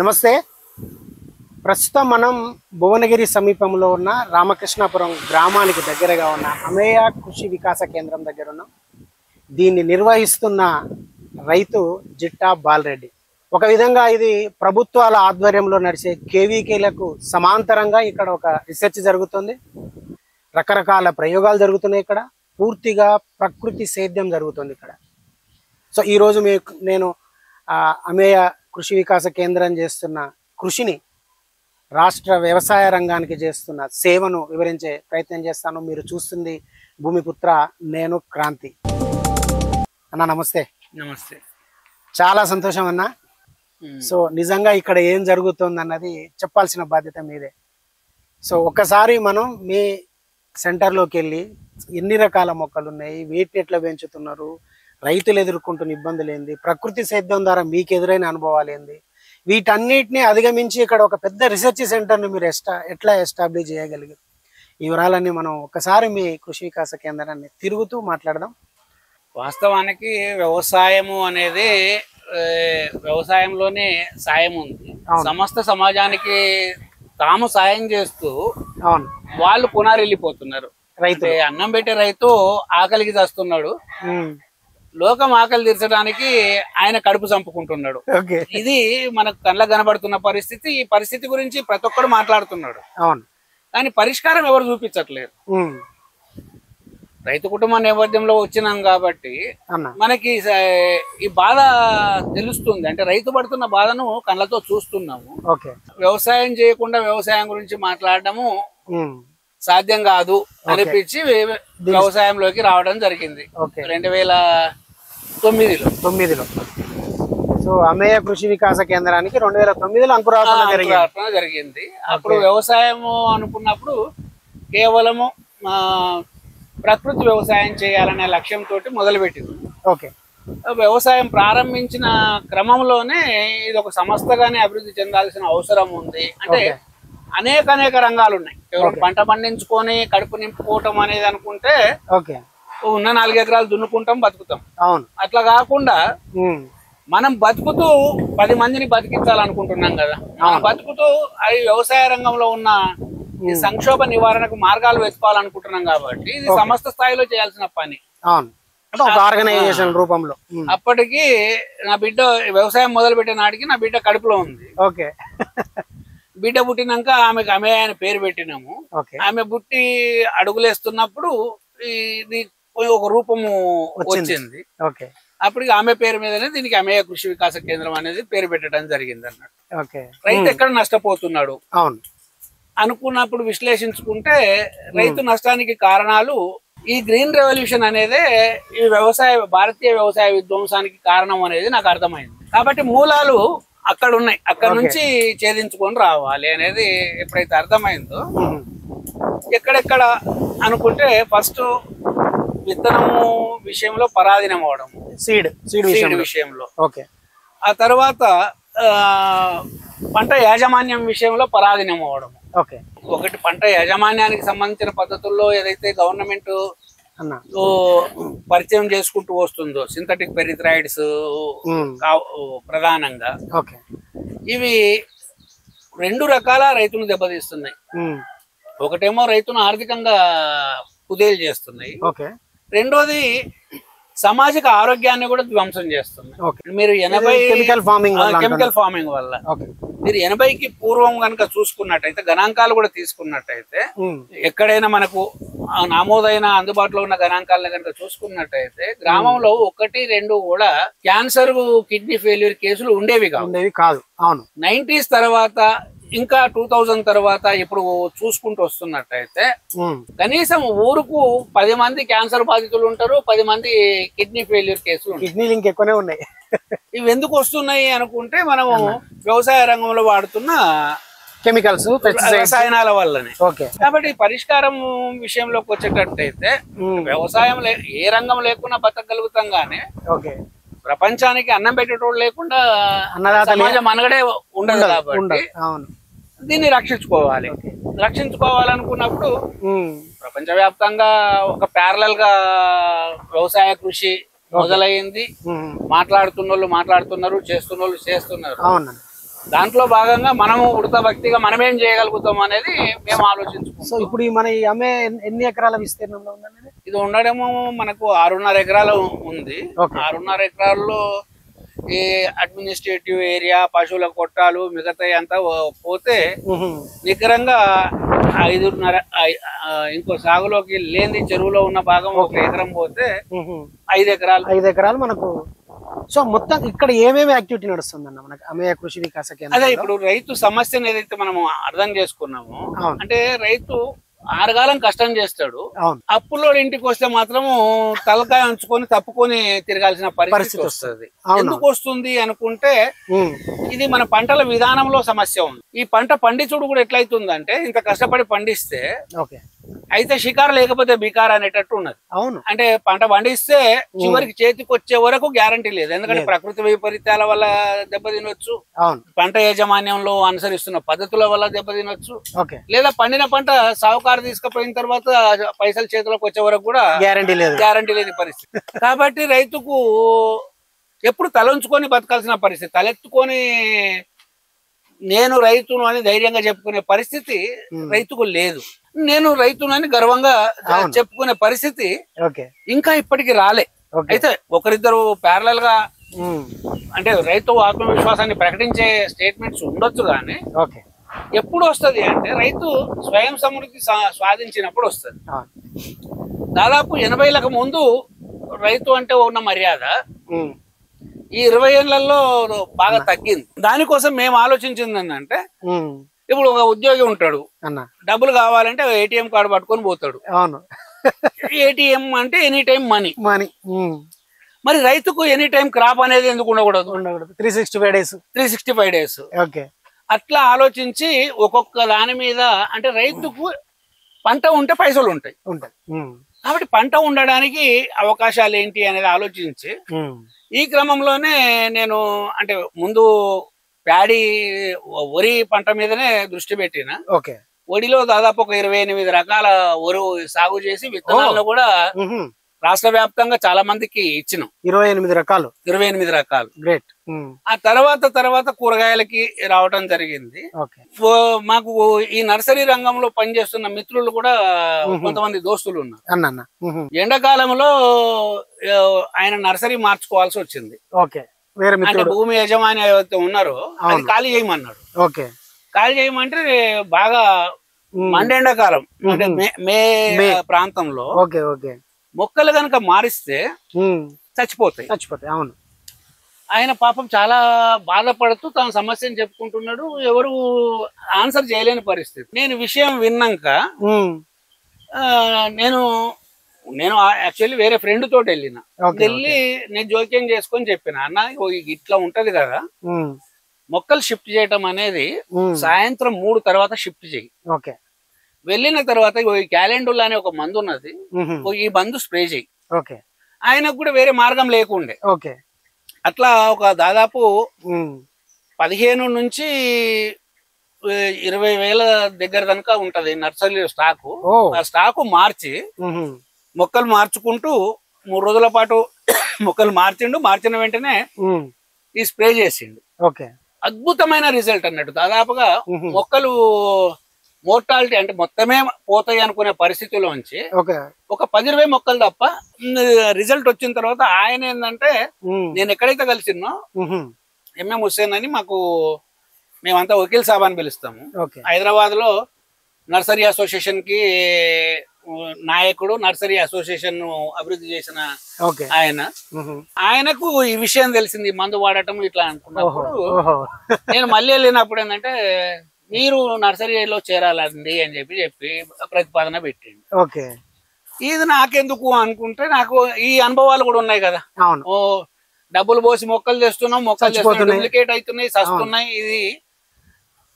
నమస్తే. ప్రస్తుతం మనం భువనగిరి సమీపంలో ఉన్న రామకృష్ణాపురం గ్రామానికి దగ్గరగా ఉన్న అమేయ కృషి వికాస కేంద్రం దగ్గర ఉన్నాం. దీన్ని నిర్వహిస్తున్న రైతు జిట్టా బాలరెడ్డి. ఒక విధంగా ఇది ప్రభుత్వాల ఆధ్వర్యంలో నడిచే కేవీకేలకు సమాంతరంగా ఇక్కడ ఒక రీసెర్చ్ జరుగుతుంది. రకరకాల ప్రయోగాలు జరుగుతున్నాయి. ఇక్కడ పూర్తిగా ప్రకృతి సేద్యం జరుగుతుంది ఇక్కడ. సో ఈరోజు నేను అమేయ కృషి వికాస కేంద్రం చేస్తున్న కృషిని, రాష్ట్ర వ్యవసాయ రంగానికి చేస్తున్న సేవను వివరించే ప్రయత్నం చేస్తాను. మీరు చూస్తుంది భూమిపుత్ర, నేను క్రాంతి. అన్న నమస్తే. నమస్తే. చాలా సంతోషం అన్న. సో నిజంగా ఇక్కడ ఏం జరుగుతుంది అన్నది చెప్పాల్సిన బాధ్యత మీదే. సో ఒక్కసారి మనం మీ సెంటర్లోకి వెళ్ళి ఎన్ని రకాల మొక్కలు ఉన్నాయి, వీటిని ఎట్లా పెంచుతున్నారు, రైతులు ఎదుర్కొంటున్న ఇబ్బందులు ఏంది, ప్రకృతి సేద్యం ద్వారా మీకు ఎదురైన అనుభవాలు ఏంది, వీటన్నిటిని అధిగమించి ఇక్కడ ఒక పెద్ద రీసెర్చ్ సెంటర్ని మీరు ఎట్లా ఎస్టాబ్లిష్ చేయగలిగారు, ఈ వివరాలన్నీ మనం ఒకసారి మీ కృషి వికాస కేంద్రాన్ని తిరుగుతూ మాట్లాడదాం. వాస్తవానికి వ్యవసాయము అనేది వ్యవసాయంలోనే సాయం ఉంది. సమస్త సమాజానికి తాము సాయం చేస్తూ వాళ్ళు పునరెళ్ళిపోతున్నారు. రైతు అన్నం పెట్టే రైతు ఆకలికి చేస్తున్నాడు, లోకం ఆకలి తీర్చడానికి ఆయన కడుపు చంపుకుంటున్నాడు. ఇది మనకు కళ్ళకు కనబడుతున్న పరిస్థితి. ఈ పరిస్థితి గురించి ప్రతి ఒక్కరు మాట్లాడుతున్నాడు, కానీ పరిష్కారం ఎవరు చూపించట్లేదు. రైతు కుటుంబ నేపథ్యంలో వచ్చినాం కాబట్టి మనకి ఈ బాధ తెలుస్తుంది. అంటే రైతు పడుతున్న బాధను కళ్ళతో చూస్తున్నాము. వ్యవసాయం చేయకుండా వ్యవసాయం గురించి మాట్లాడటము సాధ్యం కాదు అనిపించి వ్యవసాయంలోకి రావడం జరిగింది 2009లో. సో అమేయ కృషి వికాస కేంద్రానికి 2009లో అంకురార్పణ జరిగింది. అప్పుడు వ్యవసాయము అనుకున్నప్పుడు కేవలము ప్రకృతి వ్యవసాయం చేయాలనే లక్ష్యంతో మొదలుపెట్టింది. వ్యవసాయం ప్రారంభించిన క్రమంలోనే ఇది ఒక సంస్థగానే అభివృద్ధి చెందాల్సిన అవసరం ఉంది. అంటే అనేక రంగాలు ఉన్నాయి. కేవలం పంట పండించుకొని కడుపు నింపుకోవటం అనేది అనుకుంటే ఉన్న 4 ఎకరాలు దున్నుకుంటాం, బతుకుతాం. అట్లా కాకుండా మనం బతుకుతూ 10 మందిని బతికించాలనుకుంటున్నాం కదా. బతుకుతూ అది వ్యవసాయ రంగంలో ఉన్న ఈ సంక్షోభ నివారణకు మార్గాలు వెతుకోవాలనుకుంటున్నాం కాబట్టి ఇది సమస్త స్థాయిలో చేయాల్సిన పని. ఆర్గనైజేషన్ రూపంలో. అప్పటికి నా బిడ్డ వ్యవసాయం మొదలు పెట్టే నాటికి నా బిడ్డ కడుపులో ఉంది. బిడ్డ పుట్టినాక ఆమెకు అమేయ అని పేరు పెట్టినాము. ఆమె పుట్టి అడుగులేస్తున్నప్పుడు ఇది ఒక రూపము వచ్చింది. అప్పటికి ఆమె పేరు మీదనే దీనికి అమేయ కృషి వికాస కేంద్రం అనేది పేరు పెట్టడం జరిగింది అన్నట్టు. రైతు ఎక్కడ నష్టపోతున్నాడు అనుకున్నప్పుడు విశ్లేషించుకుంటే రైతు నష్టానికి కారణాలు ఈ గ్రీన్ రెవల్యూషన్ అనేదే ఈ భారతీయ వ్యవసాయ విధ్వంసానికి కారణం అనేది నాకు అర్థమైంది. కాబట్టి మూలాలు అక్కడ ఉన్నాయి, అక్కడ నుంచి ఛేదించుకొని రావాలి అనేది ఎప్పుడైతే అర్థమైందో ఎక్కడెక్కడ అనుకుంటే ఫస్ట్ విత్తనము విషయంలో పరాధీనం అవడం, సీడ్ విషయంలో. ఆ తర్వాత పంట యాజమాన్యం విషయంలో పరాధీనం అవడం. ఒకటి పంట యాజమాన్యానికి సంబంధించిన పద్ధతుల్లో ఏదైతే గవర్నమెంట్ పరిచయం చేసుకుంటూ వస్తుందో సింథటిక్ పెరిథ్రాయిడ్స్ ప్రధానంగా, ఇవి 2 రకాల రైతును దెబ్బతీస్తున్నాయి. ఒకటేమో రైతును ఆర్థికంగా కుదేలు చేస్తున్నాయి, రెండోది సామాజిక ఆరోగ్యాన్ని కూడా ధ్వంసం చేస్తుంది. మీరు 80 కెమికల్ ఫార్మింగ్ వల్ల మీరు 80కి పూర్వం కనుక చూసుకున్నట్టయితే, గణాంకాలు కూడా తీసుకున్నట్టయితే, ఎక్కడైనా మనకు నమోదైన అందుబాటులో ఉన్న గణాంకాలను కనుక చూసుకున్నట్టయితే గ్రామంలో 1-2 కూడా క్యాన్సర్, కిడ్నీ ఫెయిల్యూర్ కేసులు ఉండేవి కాదు. 90s తర్వాత ఇంకా 2000 తర్వాత ఇప్పుడు చూసుకుంటూ వస్తున్నట్టయితే కనీసం ఊరుకు 10 మంది క్యాన్సర్ బాధితులు ఉంటారు, 10 మంది కిడ్నీ ఫెయిల్యూర్ కేసులు. కిడ్నీలు ఇంకెక్కువనే ఉన్నాయి. ఇవి ఎందుకు వస్తున్నాయి అనుకుంటే మనము వ్యవసాయ రంగంలో వాడుతున్న కెమికల్స్, రసాయనాల వల్లనే. కాబట్టి పరిష్కారం విషయంలోకి వచ్చేటట్టయితే వ్యవసాయం ఏ రంగం లేకుండా బతకగలుగుతాం, గానీ ప్రపంచానికి అన్నం పెట్టేటోడు లేకుండా సమాజం మనగడే ఉండదు. కాబట్టి దీన్ని రక్షించుకోవాలనుకున్నప్పుడు ప్రపంచవ్యాప్తంగా ఒక ప్యారలల్ గా వ్యవసాయ కృషి మొదలైంది. మాట్లాడుతున్నారు, చేస్తున్నారు. దాంట్లో భాగంగా మనము ఉడత భక్తిగా మనమేం చేయగలుగుతాం అనేది మేము ఆలోచించుకుంటాం. సో ఇప్పుడు మన ఈ అమ్మే ఎన్ని ఎకరాల విస్తీర్ణంలో ఉందండి? ఇది ఉండడము మనకు 6.5 ఎకరాలు ఉంది. 6.5 ఎకరాల్లో ఈ అడ్మినిస్ట్రేటివ్ ఏరియా, పశువుల కొట్టాలు, మిగతా అంతా పోతే నికరంగా 5.5 ఇంకో సాగులోకి లేని చెరువులో ఉన్న భాగం 1 ఎకరం పోతే 5 ఎకరాలు. 5 ఎకరాలు మనకు. సో మొత్తం ఇక్కడ ఏమేమి యాక్టివిటీ నడుస్తుందన్న మనకు అమేయ కృషి వికాస కేంద్రం? అదే ఇప్పుడు రైతు సమస్యను ఏదైతే మనము అర్థం చేసుకున్నామో, అంటే రైతు ఆరుగాలం కష్టం చేస్తాడు, అప్పులో ఇంటికి వస్తే మాత్రము తలకాయ ఉంచుకొని తప్పుకొని తిరగాల్సిన పరిస్థితి వస్తుంది. ఎందుకు వస్తుంది అనుకుంటే ఇది మన పంటల విధానంలో సమస్య ఉంది. ఈ పంట పండించుడు కూడా ఎట్లయితుందంటే, ఇంత కష్టపడి పండిస్తే అయితే షికారు లేకపోతే బికార్ అనేటట్టు ఉన్నది. అవును, అంటే పంట పండిస్తే చివరికి చేతికి వచ్చే వరకు గ్యారంటీ లేదు. ఎందుకంటే ప్రకృతి వైపరీత్యాల వల్ల దెబ్బతినొచ్చు, పంట యాజమాన్యంలో అనుసరిస్తున్న పద్ధతుల వల్ల దెబ్బతినొచ్చు, లేదా పండిన పంట సావుకారు తీసుకుపోయిన తర్వాత పైసలు చేతిలోకి వచ్చే వరకు కూడా గ్యారంటీ లేని పరిస్థితి. కాబట్టి రైతుకు ఎప్పుడు తలంచుకొని బతకాల్సిన పరిస్థితి, తలెత్తుకొని నేను రైతును అని ధైర్యంగా చెప్పుకునే పరిస్థితి రైతుకు లేదు. నేను రైతునని గర్వంగా చెప్పుకునే పరిస్థితి ఇంకా ఇప్పటికి రాలే. అయితే ఒకరిద్దరు ప్యారలల్ గా అంటే రైతు ఆత్మవిశ్వాసాన్ని ప్రకటించే స్టేట్మెంట్స్ ఉండొచ్చు, కానీ ఎప్పుడు వస్తుంది అంటే రైతు స్వయం సమృద్ధి సాధించినప్పుడు వస్తుంది. దాదాపు 80లకు ముందు రైతు అంటే ఉన్న మర్యాద ఈ 20 ఏళ్లలో బాగా తగ్గింది. దానికోసం మేము ఆలోచించింది ఏంటంటే, ఇప్పుడు ఒక ఉద్యోగి ఉంటాడు, డబ్బులు కావాలంటే ఏటీఎం కార్డు పట్టుకొని పోతాడు. ఏటీఎం అంటే ఎనీ టైం మనీ. మరి రైతుకు ఎనీ టైం క్రాప్ అనేది ఎందుకు ఉండకూడదు? 365 డేస్. అట్లా ఆలోచించి ఒక్కొక్క దాని మీద, అంటే రైతుకు పంట ఉంటే పైసలు ఉంటాయి, కాబట్టి పంట ఉండడానికి అవకాశాలు ఏంటి అనేది ఆలోచించి ఈ క్రమంలోనే నేను అంటే ముందు వరి పంట మీదనే దృష్టి పెట్టిన. వరిలో దాదాపు ఒక 28 రకాల వరి సాగు చేసి విత్తనాలను కూడా రాష్ట్ర వ్యాప్తంగా చాలా మందికి ఇచ్చినాం. 28 రకాలు. గ్రేట్. ఆ తర్వాత కూరగాయలకి రావటం జరిగింది. మాకు ఈ నర్సరీ రంగంలో పనిచేస్తున్న మిత్రులు కూడా కొంతమంది దోస్తులు ఉన్నారు. ఎండాకాలంలో ఆయన నర్సరీ మార్చుకోవాల్సి వచ్చింది. అంటే భూమి యజమాని ఏవైతే ఉన్నారో అది ఖాళీ చేయమన్నాడు. ఖాళీ చేయమంటే బాగా మండెండాకాలం అంటే మే ప్రాంతంలో మొక్కలు కనుక మారిస్తే చచ్చిపోతాయి. అవును. ఆయన పాపం చాలా బాధపడుతూ తన సమస్యను చెప్పుకుంటున్నాడు. ఎవరు ఆన్సర్ చేయలేని పరిస్థితి. నేను విషయం విన్నాక నేను యాక్చువల్లీ వేరే ఫ్రెండ్ తోటి వెళ్ళి నేను జోక్యం చేసుకొని చెప్పిన, అన్న ఇట్లా ఉంటది కదా, మొక్కలు షిఫ్ట్ చేయటం అనేది సాయంత్రం 3 తర్వాత షిఫ్ట్ చేయి. వెళ్ళిన తర్వాత ఈ క్యాలెండర్ అనే ఒక మందు ఉన్నది, ఈ మందు స్ప్రే చేయి. ఆయనకు కూడా వేరే మార్గం లేకుండే. అట్లా ఒక దాదాపు 15 నుంచి 20,000 దగ్గర కనుక ఉంటది నర్సరీ స్టాకు. ఆ స్టాకు మార్చి మొక్కలు మార్చుకుంటూ 3 రోజుల పాటు మొక్కలు మార్చిన వెంటనే ఈ స్ప్రే చేసిండు. అద్భుతమైన రిజల్ట్ అన్నట్టు. దాదాపుగా మొక్కలు మోర్టాలిటీ అంటే మొత్తమే పోతాయి అనుకునే పరిస్థితిలోంచి ఒక 10-20 మొక్కలు తప్ప రిజల్ట్ వచ్చిన తర్వాత ఆయన ఏంటంటే, నేను ఎక్కడైతే కలిసినో ఎంఎం హుస్సేన్ అని మేమంతా వకీల్ సాబ్ అని పిలుస్తాము, హైదరాబాద్ లో నర్సరీ అసోసియేషన్ కి నాయకుడు, నర్సరీ అసోసియేషన్ అభివృద్ధి చేసిన ఆయనకు ఈ విషయం తెలిసింది, మందు వాడటం ఇట్లా అనుకున్నప్పుడు నేను మళ్ళీ వెళ్ళినప్పుడు ఏంటంటే, మీరు నర్సరీలో చేరాలండి అని చెప్పి ప్రతిపాదన పెట్టిండు. ఇది నాకెందుకు అనుకుంటే, నాకు ఈ అనుభవాలు కూడా ఉన్నాయి కదా. ఓ డబ్బులు పోసి మొక్కలు తెస్తున్నాం, డూప్లికేట్ అవుతున్నాయి, సస్తున్నాయి, ఇది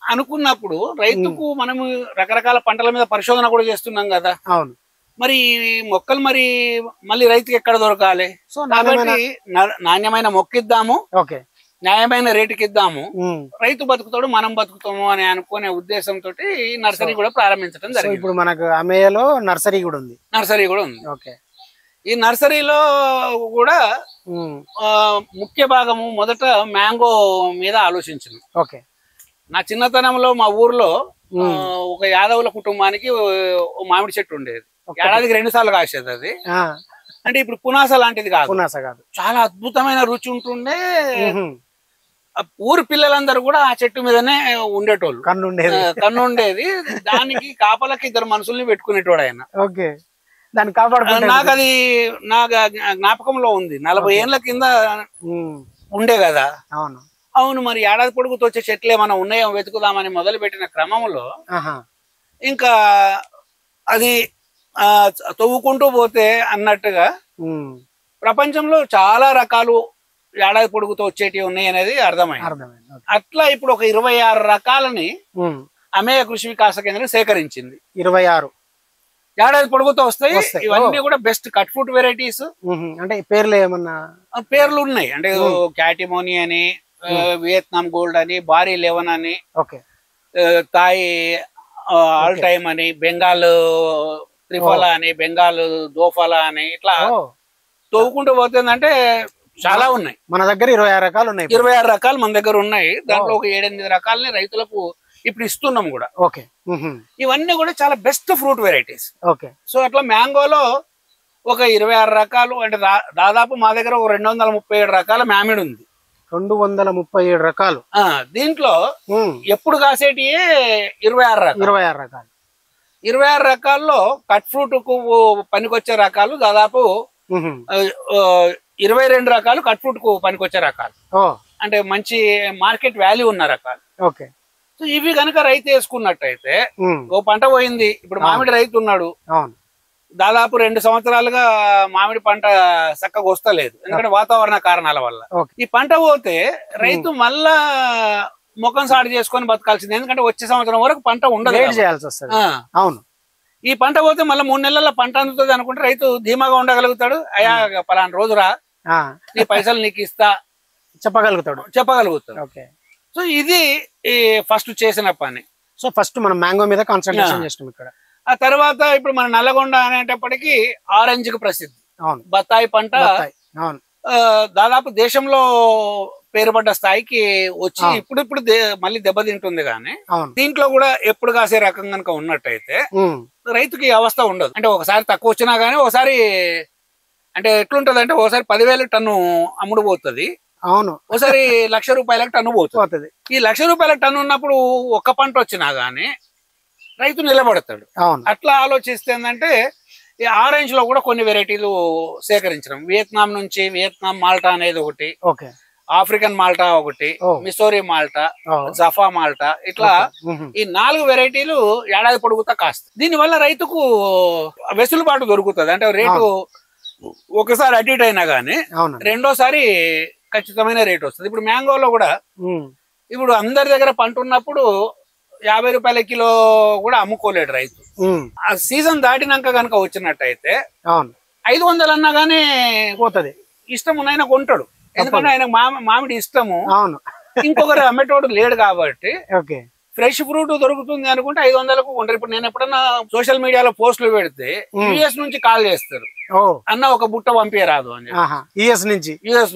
అనుకున్నప్పుడు రైతుకు మనము రకరకాల పంటల మీద పరిశోధన కూడా చేస్తున్నాం కదా. మరి మొక్కలు మళ్ళీ రైతుకి ఎక్కడ దొరకాలి? సో కాబట్టి నాణ్యమైన మొక్క ఇద్దాము, న్యాయమైన రేటుకి ఇద్దాము, రైతు బతుకుతాడు, మనం బతుకుతాము అని అనుకునే ఉద్దేశంతో నర్సరీ కూడా ప్రారంభించడం జరిగింది. ఇప్పుడు మనకు అమేయలో నర్సరీ కూడా ఉంది. ఈ నర్సరీలో కూడా ముఖ్య భాగము మొదట మ్యాంగో మీద ఆలోచించింది. నా చిన్నతనంలో మా ఊర్లో ఒక యాదవుల కుటుంబానికి మామిడి చెట్టు ఉండేది. ఏడాదికి 2 సార్లు కాసేది అది. అంటే ఇప్పుడు పునాస లాంటిది కాదు, చాలా అద్భుతమైన రుచి ఉంటుండే. ఊరి పిల్లలందరూ కూడా ఆ చెట్టు మీదనే ఉండేటోళ్ళు, కన్ను ఉండేది. దానికి కాపలకి 2 మనుషుల్ని పెట్టుకునేటోడు ఆయన. నాకు అది నా జ్ఞాపకంలో ఉంది. 40 ఏళ్ల కింద ఉండే కదా. అవును, మరి ఏడాది పొడుగుతో వచ్చే చెట్లు ఏమైనా ఉన్నాయో వెతుకుదామని మొదలు పెట్టిన క్రమంలో ఇంకా అది తవ్వుకుంటూ పోతే అన్నట్టుగా ప్రపంచంలో చాలా రకాలు ఏడాది పొడుగుతో వచ్చేటివి ఉన్నాయి అనేది అర్థమైంది. అట్లా ఇప్పుడు ఒక 26 రకాలని అమేయ కృషి వికాస కేంద్రం సేకరించింది. 26 ఏడాది పొడుగుతో వస్తాయి. ఇవన్నీ కూడా బెస్ట్ కట్ ఫ్రూట్ వెరైటీస్. అంటే పేర్లు ఏమన్నా పేర్లు ఉన్నాయి. అంటే క్యాటిమోని అని, వియత్నాం గోల్డ్ అని, బారీ 11 అని, తాయి ఆల్ టైమ్ అని, బెంగాల్ త్రిఫలా అని, బెంగాల్ దోఫలా అని, ఇట్లా తవ్వుకుంటూ పోతుందంటే చాలా ఉన్నాయి. మన దగ్గర 26 రకాలు ఉన్నాయి. 26 రకాలు మన దగ్గర ఉన్నాయి. దాంట్లో ఒక 7-8 రకాలని రైతులకు ఇప్పుడు ఇస్తున్నాం కూడా. ఇవన్నీ కూడా చాలా బెస్ట్ ఫ్రూట్ వెరైటీస్. సో అట్లా మ్యాంగోలో ఒక 26 రకాలు, అంటే దాదాపు మా దగ్గర ఒక 237 రకాల మామిడి ఉంది. 237 రకాలు. దీంట్లో ఎప్పుడు కాసేటియే 26 రకాలు. 26 రకాల్లో కట్ ఫ్రూట్ కు పనికొచ్చే రకాలు దాదాపు 22 రకాలు కట్ ఫ్రూట్ కు పనికొచ్చే రకాలు, అంటే మంచి మార్కెట్ వాల్యూ ఉన్న రకాలు. సో ఇవి కనుక రైతు వేసుకున్నట్టయితే ఓ పంట పోయింది. ఇప్పుడు మామిడి రైతు ఉన్నాడు, దాదాపు 2 సంవత్సరాలుగా మామిడి పంట చక్కగా వస్తలేదు, ఎందుకంటే వాతావరణ కారణాల వల్ల. ఈ పంట పోతే రైతు మళ్ళా ముఖం సాడు చేసుకొని బతకాల్సింది, ఎందుకంటే వచ్చే సంవత్సరం వరకు పంట ఉండదు. అవును, ఈ పంట పోతే మళ్ళీ 3 నెలల పంట అందుతుంది అనుకుంటే రైతు ధీమాగా ఉండగలుగుతాడు. అయ్యా పలానా రోజురా నీ పైసలు నీకు ఇస్తా చెప్పగలుగుతాడు. సో ఇది ఫస్ట్ చేసిన పని. సో ఫస్ట్ మనం మ్యాంగో మీద కాన్సంట్రేషన్ చేస్తాం ఇక్కడ. ఆ తర్వాత ఇప్పుడు మన నల్లగొండ అనేటప్పటికీ ఆరెంజ్ కు ప్రసిద్ధి. బత్తాయి పంట దాదాపు దేశంలో పేరుపడ్డ స్థాయికి వచ్చి ఇప్పుడు మళ్ళీ దెబ్బతింటుంది. కానీ దీంట్లో కూడా ఎప్పుడు కాసే రకం కనుక ఉన్నట్టయితే రైతుకి అవస్థ ఉండదు. అంటే ఒకసారి తక్కువ వచ్చినా గానీ ఒకసారి అంటే ఎట్లుంటది అంటే ఒకసారి 10,000 టన్ను అమ్ముడు పోతుంది. అవును, ఒకసారి 1,00,000 రూపాయలకు టన్ను పోతుంది. ఈ 1,00,000 రూపాయలకు టన్ను ఉన్నప్పుడు ఒక్క పంట వచ్చినా గానీ రైతు నిలబడతాడు. అట్లా ఆలోచిస్తే ఏంటంటే ఈ ఆరెంజ్ లో కూడా కొన్ని వెరైటీలు సేకరించడం. వియత్నాం నుంచి వియత్నాం మాల్టా అనేది ఒకటి, ఆఫ్రికన్ మాల్టా ఒకటి, మిసోరీ మాల్టా, జఫా మాల్టా, ఇట్లా ఈ 4 వెరైటీలు ఏడాది పొడుగుతా కాస్తాయి. దీని వల్ల రైతుకు వెసులుబాటు దొరుకుతుంది. అంటే రేటు ఒకసారి అటు ఇటు అయినా గానీ రెండోసారి ఖచ్చితమైన రేట్ వస్తుంది. ఇప్పుడు మ్యాంగోలో కూడా ఇప్పుడు అందరి దగ్గర పంట ఉన్నప్పుడు 50 రూపాయల కిలో కూడా అమ్ముకోలేడు రైతు. ఆ సీజన్ దాటినాక కనుక వచ్చినట్టయితే 500 అన్నా గానీ పోతుంది. ఇష్టం ఉన్నాయన కొంటాడు, ఎందుకంటే ఆయన మామిడి ఇష్టము. ఇంకొకరు అమ్మేటోడు లేడు కాబట్టి ఫ్రెష్ ఫ్రూట్ దొరుకుతుంది అనుకుంటే 500కు కొంటారు. ఇప్పుడు నేను ఎప్పుడన్నా సోషల్ మీడియాలో పోస్టులు పెడితే యుఎస్ నుంచి కాల్ చేస్తారు, అన్న ఒక బుట్ట పంపించరాదు అని. యుఎస్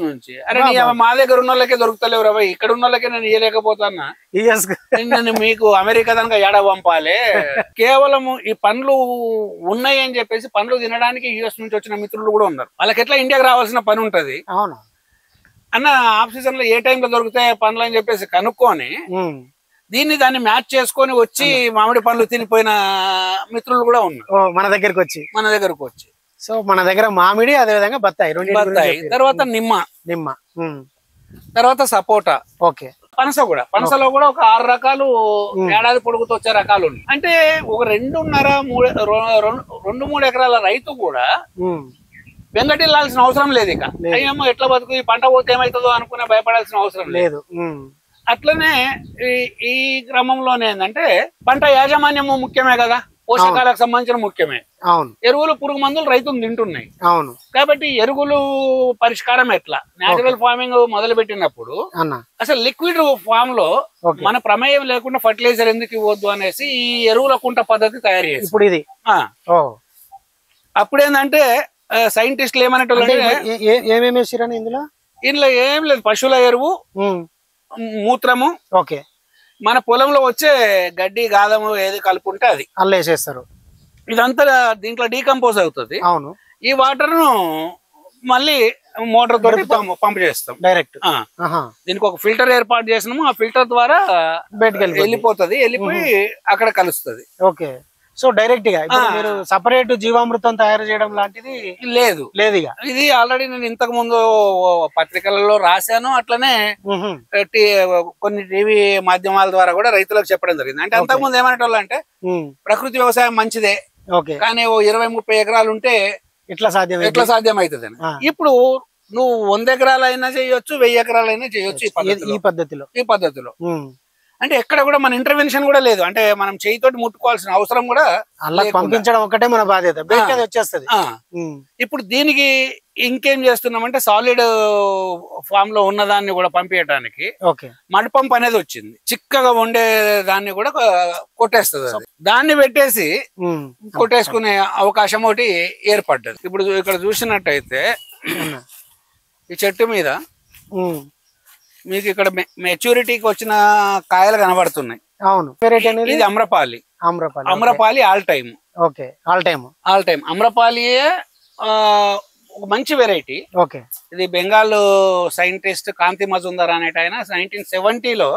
నుంచి అరే మా దగ్గర ఉన్న వాళ్ళకే దొరుకుతలేవు రా, ఇక్కడ ఉన్న వాళ్ళకే నేను ఇయ్యలేకపోతాన్నా, నేను మీకు అమెరికా దానిక ఏడ పంపాలి. కేవలం ఈ పండ్లు ఉన్నాయి అని చెప్పేసి పండ్లు తినడానికి యుఎస్ నుంచి వచ్చిన మిత్రులు కూడా ఉన్నారు. వాళ్ళకి ఎట్లా ఇండియాకి రావాల్సిన పని ఉంటది అన్న. ఆఫ్ సీజన్ లో ఏ టైంలో దొరుకుతాయి పండ్లు అని చెప్పేసి కనుక్కొని దాన్ని మ్యాచ్ చేసుకొని వచ్చి మామిడి పండ్లు తినిపోయిన మిత్రులు కూడా ఉన్నారు మన దగ్గరకు వచ్చి. సో మన దగ్గర మామిడి, అదే విధంగా బత్తాయి, తర్వాత నిమ్మ, తర్వాత సపోటా, పనసలో కూడా ఒక 6 రకాలు ఏడాది పొడుగుతో వచ్చే రకాలు ఉన్నాయి. అంటే ఒక 2.5-3 ఎకరాల రైతు కూడా వెంగటిల్లాల్సిన అవసరం లేదు. ఇక అయ్యేమో ఎట్లా బతుకు, ఈ పంట పోతే ఏమైతుందో అనుకునే భయపడాల్సిన అవసరం లేదు. అట్లనే ఈ క్రమంలోనే ఏంటంటే పంట యాజమాన్యము ముఖ్యమే కదా, పోషకాలకు సంబంధించిన ముఖ్యమే. ఎరువులు, పురుగు మందులు రైతులు తింటున్నాయి. కాబట్టి ఎరువులు పరిష్కారం ఎట్లా? నేచురల్ ఫార్మింగ్ మొదలు పెట్టినప్పుడు అసలు లిక్విడ్ ఫామ్ లో మన ప్రమేయం లేకుండా ఫర్టిలైజర్ ఎందుకు ఇవ్వద్దు అనేసి ఈ ఎరువుల కుంట పద్ధతి తయారు చేసి ఇప్పుడు ఇది అప్పుడేందంటే సైంటిస్టులు ఏమనేటోళ్ళు ఏమేమి ఇందులో ఏం లేదు, పశువుల ఎరువు, మూత్రము, మన పొలంలో వచ్చే గడ్డి గాదము ఏది కలుపుంటే అది అల్లేసేస్తారు. ఇదంతా దీంట్లో డీకంపోజ్ అవుతుంది. అవును. ఈ వాటర్ ను మళ్ళీ మోటార్ తోటి పంప్ చేస్తాం డైరెక్ట్. దీనికి ఒక ఫిల్టర్ ఏర్పాటు చేసినాము. ఆ ఫిల్టర్ ద్వారా బయటకు వెళ్ళిపోతుంది, వెళ్ళిపోయి అక్కడ కలుస్తుంది. ఓకే. సో డైరెక్ట్ గా మీరు సపరేట్ జీవామృతం తయారు చేయడం లాంటిది లేదు. ఇది ఆల్రెడీ నేను ఇంతకు ముందు పత్రికలలో రాశాను. అట్లనే కొన్ని టీవీ మాధ్యమాల ద్వారా కూడా రైతులకు చెప్పడం జరిగింది. అంటే అంతకు ముందు ఏమనేటోళ్ళు అంటే ప్రకృతి వ్యవసాయం మంచిదే, కానీ ఓ 20-30 ఎకరాలు ఉంటే ఎట్లా సాధ్యం అవుతుంది అని. ఇప్పుడు నువ్వు 100 ఎకరాలైనా చేయొచ్చు, 1000 ఎకరాలైనా చేయొచ్చు ఈ పద్ధతిలో. అంటే ఎక్కడ కూడా మన ఇంటర్వెన్షన్ కూడా లేదు. అంటే మనం చేయితోటి ముట్టుకోవాల్సిన అవసరం కూడా పంపించడం ఒకటే మన బాధ్యత, వచ్చేస్తుంది. ఇప్పుడు దీనికి ఇంకేం చేస్తున్నామంటే సాలిడ్ ఫామ్ లో ఉన్నదాన్ని కూడా పంపించడానికి మడ్ పంప్ అనేది వచ్చింది. చిక్కగా వండే దాన్ని కూడా కొట్టేస్తుంది. దాన్ని పెట్టేసి కొట్టేసుకునే అవకాశం ఒకటి ఏర్పడ్డది. ఇప్పుడు ఇక్కడ చూసినట్టయితే ఈ చెట్టు మీద మీకు ఇక్కడ మెచ్యూరిటీకి వచ్చిన కాయలు కనబడుతున్నాయి. అవును. ఇది Amrapali. Amrapali all time. All time అమ్రపాలియే ఒక మంచి వెరైటీ. ఇది బెంగాల్ సైంటిస్ట్ కాంతి మజుందార్ అనేట ఆయన 1970లో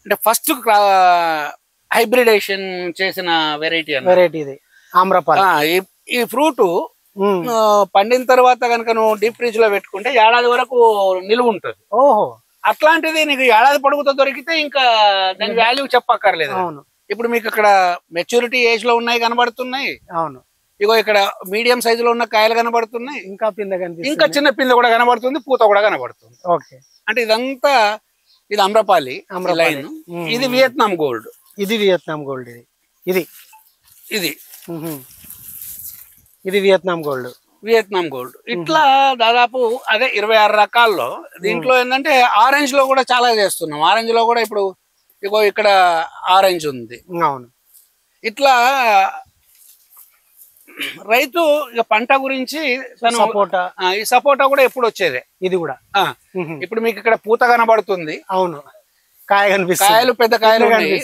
అంటే ఫస్ట్ హైబ్రిడేషన్ చేసిన వెరైటీ ఇది ఆమ్రపాలి. ఈ ఫ్రూట్ పండిన తర్వాత కనుక నువ్వు డీప్ ఫ్రిడ్జ్ లో పెట్టుకుంటే ఏడాది వరకు నిలువ ఉంటుంది. అట్లాంటిది నీకు ఏడాది పొడుగుతో దొరికితే ఇంకా దాని వాల్యూ చెప్పక్కర్లేదు. ఇప్పుడు మీకు ఇక్కడ మెచ్యూరిటీ ఏజ్ లో ఉన్నాయి కనబడుతున్నాయి. అవును. ఇగో ఇక్కడ మీడియం సైజు లో ఉన్న కాయలు కనబడుతున్నాయి. ఇంకా చిన్న పిందె కూడా కనబడుతుంది, పూత కూడా కనబడుతుంది. అంటే ఇదంతా ఇది అమ్రపాలి లైన్. ఇది వియత్నాం గోల్డ్. ఇది వియత్నాం గోల్డ్. Vietnam gold. ఇట్లా దాదాపు అదే 26 రకాల్లో. దీంట్లో ఏంటంటే ఆరెంజ్ లో కూడా చాలా చేస్తున్నాం. ఆరెంజ్ లో కూడా ఇప్పుడు ఇగో ఇక్కడ ఆరెంజ్ ఉంది. అవును. ఇట్లా రైతు ఇక పంట గురించి ఈ సపోటా కూడా ఎప్పుడు వచ్చేదే. ఇది కూడా ఇప్పుడు మీకు ఇక్కడ పూత కనబడుతుంది. అవును. కాయ కనిపిస్తుంది. కాయలు పెద్ద కాయలు ఉన్నాయి,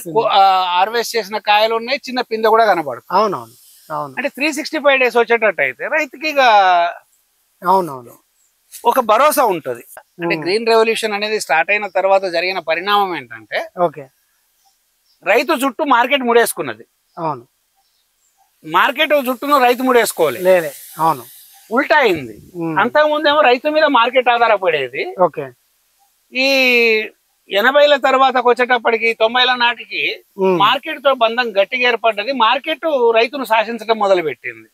హార్వెస్ట్ చేసిన కాయలు ఉన్నాయి, చిన్న పిందె కూడా కనబడుతుంది. అవునవును. అంటే 365 డేస్ వచ్చేటట్టు అయితే రైతుకి ఇక ఒక భరోసా ఉంటది. అంటే గ్రీన్ రెవల్యూషన్ అనేది స్టార్ట్ అయిన తర్వాత జరిగిన పరిణామం ఏంటంటే రైతు చుట్టూ మార్కెట్ ముడేసుకున్నది. అవును. మార్కెట్ చుట్టూను రైతు ముడేసుకోవాలి. అవును. ఉల్టా అయింది. అంతకు ముందేమో రైతు మీద మార్కెట్ ఆధారపడేది. ఈ 80ల తర్వాతకు వచ్చేటప్పటికి 90ల నాటికి మార్కెట్ తో బంధం గట్టిగా ఏర్పడ్డది. మార్కెట్ రైతును శాసించడం మొదలు పెట్టింది.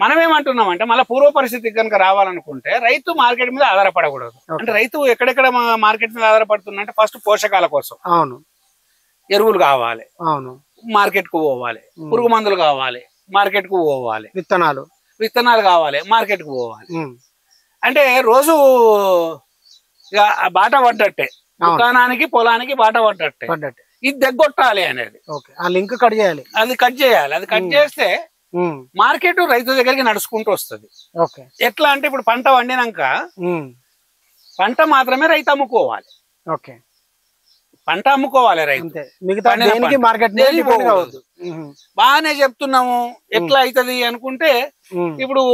మనం ఏమంటున్నాం అంటే మళ్ళీ పూర్వ పరిస్థితికి కనుక రావాలనుకుంటే రైతు మార్కెట్ మీద ఆధారపడకూడదు. అంటే రైతు ఎక్కడెక్కడ మార్కెట్ మీద ఆధారపడుతున్నా అంటే ఫస్ట్ పోషకాల కోసం. అవును. ఎరువులు కావాలి, అవును, మార్కెట్ కు పోవాలి. పురుగు మందులు కావాలి, మార్కెట్ కు పోవాలి. విత్తనాలు కావాలి, మార్కెట్ కు పోవాలి. అంటే రోజు బాట పడ్డట్టే, దుకాణానికి పొలానికి బాట పడ్డట్టే. ఇది దగ్గొట్టాలి అనేది లింక్ కట్ చేయాలి. అది కట్ చేయాలి. అది కట్ చేస్తే మార్కెట్ రైతు దగ్గరికి నడుచుకుంటూ వస్తుంది. ఎట్లా అంటే ఇప్పుడు పంట వండినాక పంట మాత్రమే రైతు అమ్ముకోవాలి. పంట అమ్ముకోవాలి రైతు. బాగానే చెప్తున్నాము. ఎట్లా అవుతుంది అనుకుంటే ఇప్పుడు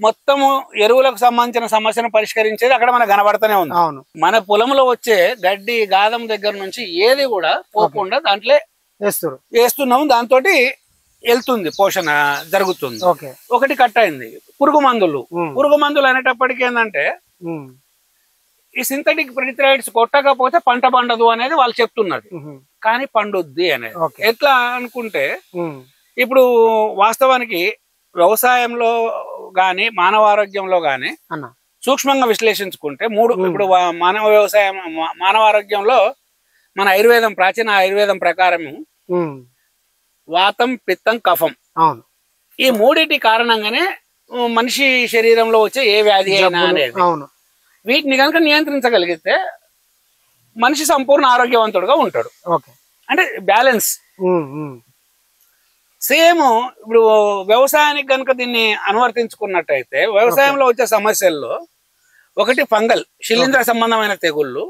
మొత్తము ఎరువులకు సంబంధించిన సమస్యను పరిష్కరించేది అక్కడ మనకు కనబడుతూనే ఉంది. మన పొలంలో వచ్చే గడ్డి గాదం దగ్గర నుంచి ఏది కూడా పోకుండా దాంట్లో వేస్తున్నాము. దాంతో వెళ్తుంది, పోషణ జరుగుతుంది. ఒకటి కట్ అయింది. పురుగు మందులు అనేటప్పటికి ఏంటంటే ఈ సింథటిక్ పెస్టిసైడ్స్ కొట్టకపోతే పంట పండదు అనేది వాళ్ళు చెప్తున్నది, కానీ పండుద్ది అనేది. ఎట్లా అనుకుంటే ఇప్పుడు వాస్తవానికి వ్యవసాయంలో గాని మానవ ఆరోగ్యంలో గాని సూక్ష్మంగా విశ్లేషించుకుంటే ఇప్పుడు మానవ ఆరోగ్యంలో మన ఆయుర్వేదం, ప్రాచీన ఆయుర్వేదం ప్రకారం వాతం, పిత్తం, కఫం, ఈ మూడిటి కారణంగానే మనిషి శరీరంలో వచ్చే ఏ వ్యాధి అయినా అనేది, వీటిని కనుక నియంత్రించగలిగితే మనిషి సంపూర్ణ ఆరోగ్యవంతుడుగా ఉంటాడు. అంటే బ్యాలెన్స్. సేమ్ ఇప్పుడు వ్యవసాయానికి కనుక దీన్ని అనువర్తించుకున్నట్టయితే వ్యవసాయంలో వచ్చే సమస్యల్లో ఒకటి ఫంగల్ శిలీంద్ర సంబంధమైన తెగుళ్ళు,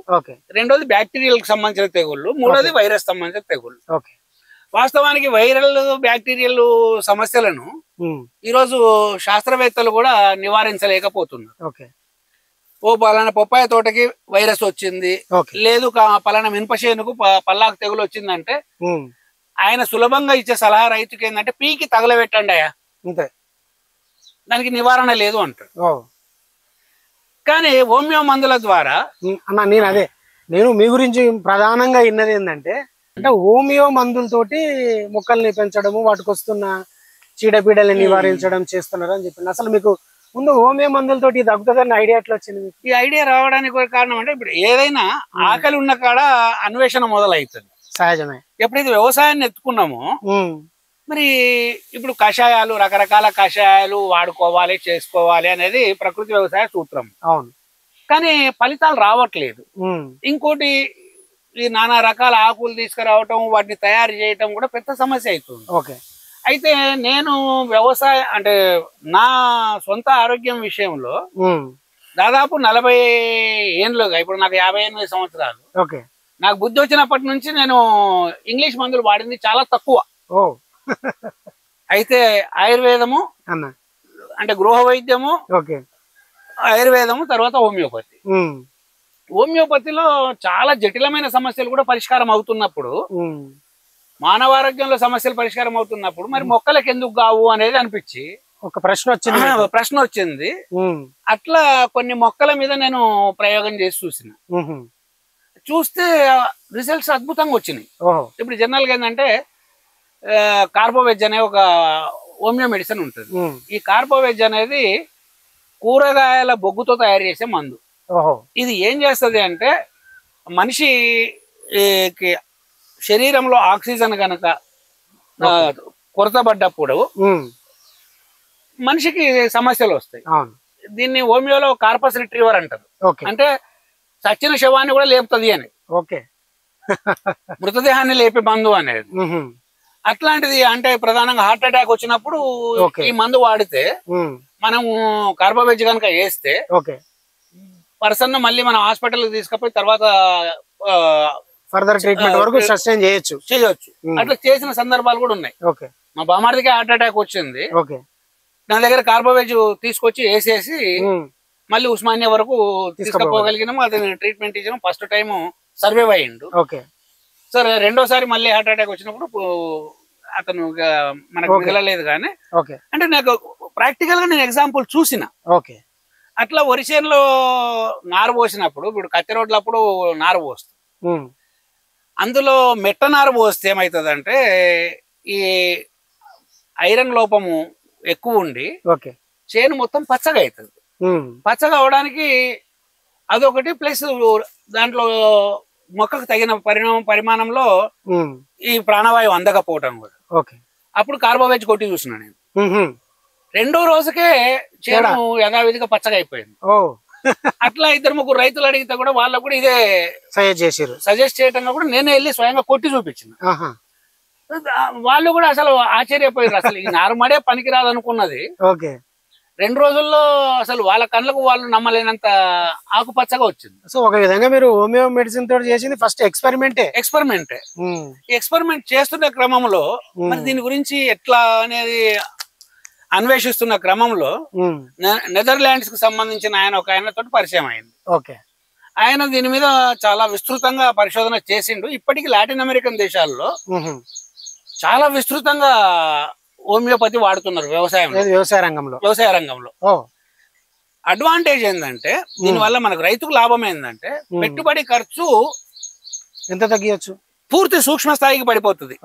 రెండోది బ్యాక్టీరియల్ కి సంబంధించిన తెగుళ్ళు, మూడోది వైరస్ సంబంధించిన తెగుళ్ళు. వాస్తవానికి వైరల్ బ్యాక్టీరియల్ సమస్యలను ఈరోజు శాస్త్రవేత్తలు కూడా నివారించలేకపోతున్నారు. ఓ పలానా పప్పాయ తోటకి వైరస్ వచ్చింది, లేదు పలానా మినపచేనుకు పల్లాకు తెగులు వచ్చిందంటే ఆయన సులభంగా ఇచ్చే సలహా రైతుకి ఏంటంటే పీకి తగలబెట్టండి అయ్యా, దానికి నివారణ లేదు అంటాడు. కానీ హోమియో మందుల ద్వారా నేను మీ గురించి ప్రధానంగా విన్నది ఏంటంటే అంటే హోమియో మందులతోటి మొక్కల్ని పెంచడము, వాటికి వస్తున్న చీడపీడల్ని నివారించడం చేస్తున్నారు అని చెప్పింది. అసలు మీకు ముందు హోమియో మందులతోటి తగ్గుతుందని ఐడియా ఎట్లా వచ్చింది మీకు? ఈ ఐడియా రావడానికి కారణం అంటే ఇప్పుడు ఏదైనా ఆకలి ఉన్న కాడ అన్వేషణ మొదలవుతుంది, సహజమే. ఎప్పుడైతే వ్యవసాయాన్ని ఎత్తుకున్నామో మరి ఇప్పుడు కషాయాలు, రకరకాల కషాయాలు వాడుకోవాలి, చేసుకోవాలి అనేది ప్రకృతి వ్యవసాయ సూత్రం. అవును. కానీ ఫలితాలు రావట్లేదు. ఇంకోటి ఈ నానా రకాల ఆకులు తీసుకురావటం, వాటిని తయారు చేయటం కూడా పెద్ద సమస్య అవుతుంది. అయితే నేను వ్యవసాయ అంటే నా సొంత ఆరోగ్యం విషయంలో దాదాపు 40 ఏళ్ళుగా, ఇప్పుడు నాకు 58 సంవత్సరాలు, నాకు బుద్ధి వచ్చినప్పటి నుంచి నేను ఇంగ్లీష్ మందులు వాడింది చాలా తక్కువ. అయితే ఆయుర్వేదము అంటే గృహ వైద్యము, ఆయుర్వేదము, తర్వాత హోమియోపతి. హోమియోపతిలో చాలా జటిలమైన సమస్యలు కూడా పరిష్కారం అవుతున్నప్పుడు, మానవారోగ్యంలో సమస్యలు పరిష్కారం అవుతున్నప్పుడు మరి మొక్కలకు ఎందుకు కావు అనేది అనిపించి ఒక ప్రశ్న వచ్చింది. అట్లా కొన్ని మొక్కల మీద నేను ప్రయోగం చేసి చూస్తే రిజల్ట్స్ అద్భుతంగా వచ్చినాయి. ఇప్పుడు జనరల్ గా ఏంటంటే కార్బోవెజ్ అనే ఒక హోమియో మెడిసిన్ ఉంటుంది. ఈ కార్బోవెజ్ అనేది కూరగాయల బొగ్గుతో తయారు చేసే మందు. ఇది ఏం చేస్తుంది అంటే మనిషి శరీరంలో ఆక్సిజన్ కనుక కొరతపడ్డప్పుడు మనిషికి సమస్యలు వస్తాయి. దీన్ని హోమియోలో కార్పస్ రిట్రీవర్ అంటారు. అంటే చచ్చిన శవాన్ని కూడా లేపుతుంది అని, మృతదేహాన్ని లేపే మందు అనేది. అట్లాంటిది అంటే ప్రధానంగా హార్ట్ అటాక్ వచ్చినప్పుడు ఈ మందు వాడితే, మనం కార్బోవెజ్ కనుక వేస్తే పర్సన్ మళ్ళీ మనం హాస్పిటల్ తీసుకుపోయి తర్వాత ఫర్దర్ ట్రీట్మెంట్ వరకు సస్టైన్ చేయొచ్చు. అట్లా చేసిన సందర్భాలు కూడా ఉన్నాయి. మా బామార్దికి హార్ట్ అటాక్ వచ్చింది, నా దగ్గర కార్బోవెజ్ తీసుకొచ్చి వేసేసి మళ్ళీ ఉస్మానియా వరకు తీసుకుపోగలిగినాము. అతను ట్రీట్మెంట్ ఇచ్చాము. ఫస్ట్ టైం సర్వైవ్ అయ్యిండు. సరే రెండోసారి మళ్ళీ హార్ట్ అటాక్ వచ్చినప్పుడు అతను మనకు మిగలలేదు. కానీ అంటే నాకు ప్రాక్టికల్ గా నేను ఎగ్జాంపుల్ చూసిన. అట్లా వరి చేనులో నారు పోసినప్పుడు, ఇప్పుడు కత్తి రోడ్లప్పుడు నారు పోస్తాం, అందులో మెట్ట నారు పోస్తే ఏమవుతుందంటే ఈ ఐరన్ లోపము ఎక్కువ ఉండి చేను మొత్తం పచ్చగా అవుతుంది. పచ్చగా అవడానికి అదొకటి, ప్లస్ దాంట్లో మొక్కకు తగిన పరిమాణంలో ఈ ప్రాణవాయువు అందకపోవటం కూడా. అప్పుడు కార్బోవెజ్ కొట్టి చూసిన నేను. రెండో రోజుకే చేను యథావిధిగా పచ్చగా అయిపోయింది. అట్లా 2-3 రైతులు అడిగితే కూడా వాళ్ళకు కూడా ఇదే సజెస్ట్ చేయటం కూడా నేనే వెళ్ళి స్వయంగా కొట్టి చూపించిన. వాళ్ళు కూడా అసలు ఆశ్చర్యపోయారు. అసలు ఈ నారుమడే పనికిరాదు అనుకున్నది 2 రోజుల్లో అసలు వాళ్ళ కళ్ళకు వాళ్ళు నమ్మలేనంత ఆకుపచ్చగా వచ్చింది. సో ఒక విధంగా మీరు హోమియో మెడిసిన్ తోటి చేసింది ఫస్ట్ ఎక్స్పెరిమెంటే. ఎక్స్పెరిమెంట్ చేస్తున్న క్రమంలో మరి దీని గురించి ఎట్లా అనేది అన్వేషిస్తున్న క్రమంలో నెదర్లాండ్స్ కు సంబంధించిన ఒక ఆయనతో పరిచయం అయింది. ఆయన దీని మీద చాలా విస్తృతంగా పరిశోధన చేసిండు. ఇప్పటికీ లాటిన్ అమెరికన్ దేశాల్లో చాలా విస్తృతంగా హోమియోపతి వాడుతున్నారు వ్యవసాయ రంగంలో. అడ్వాంటేజ్ ఏంటంటే దీనివల్ల మనకు రైతుకు లాభం ఏంటంటే పెట్టుబడి ఖర్చు ఎంత తగ్గించచ్చు, పూర్తి సూక్ష్మ స్థాయికి పడిపోతుంది.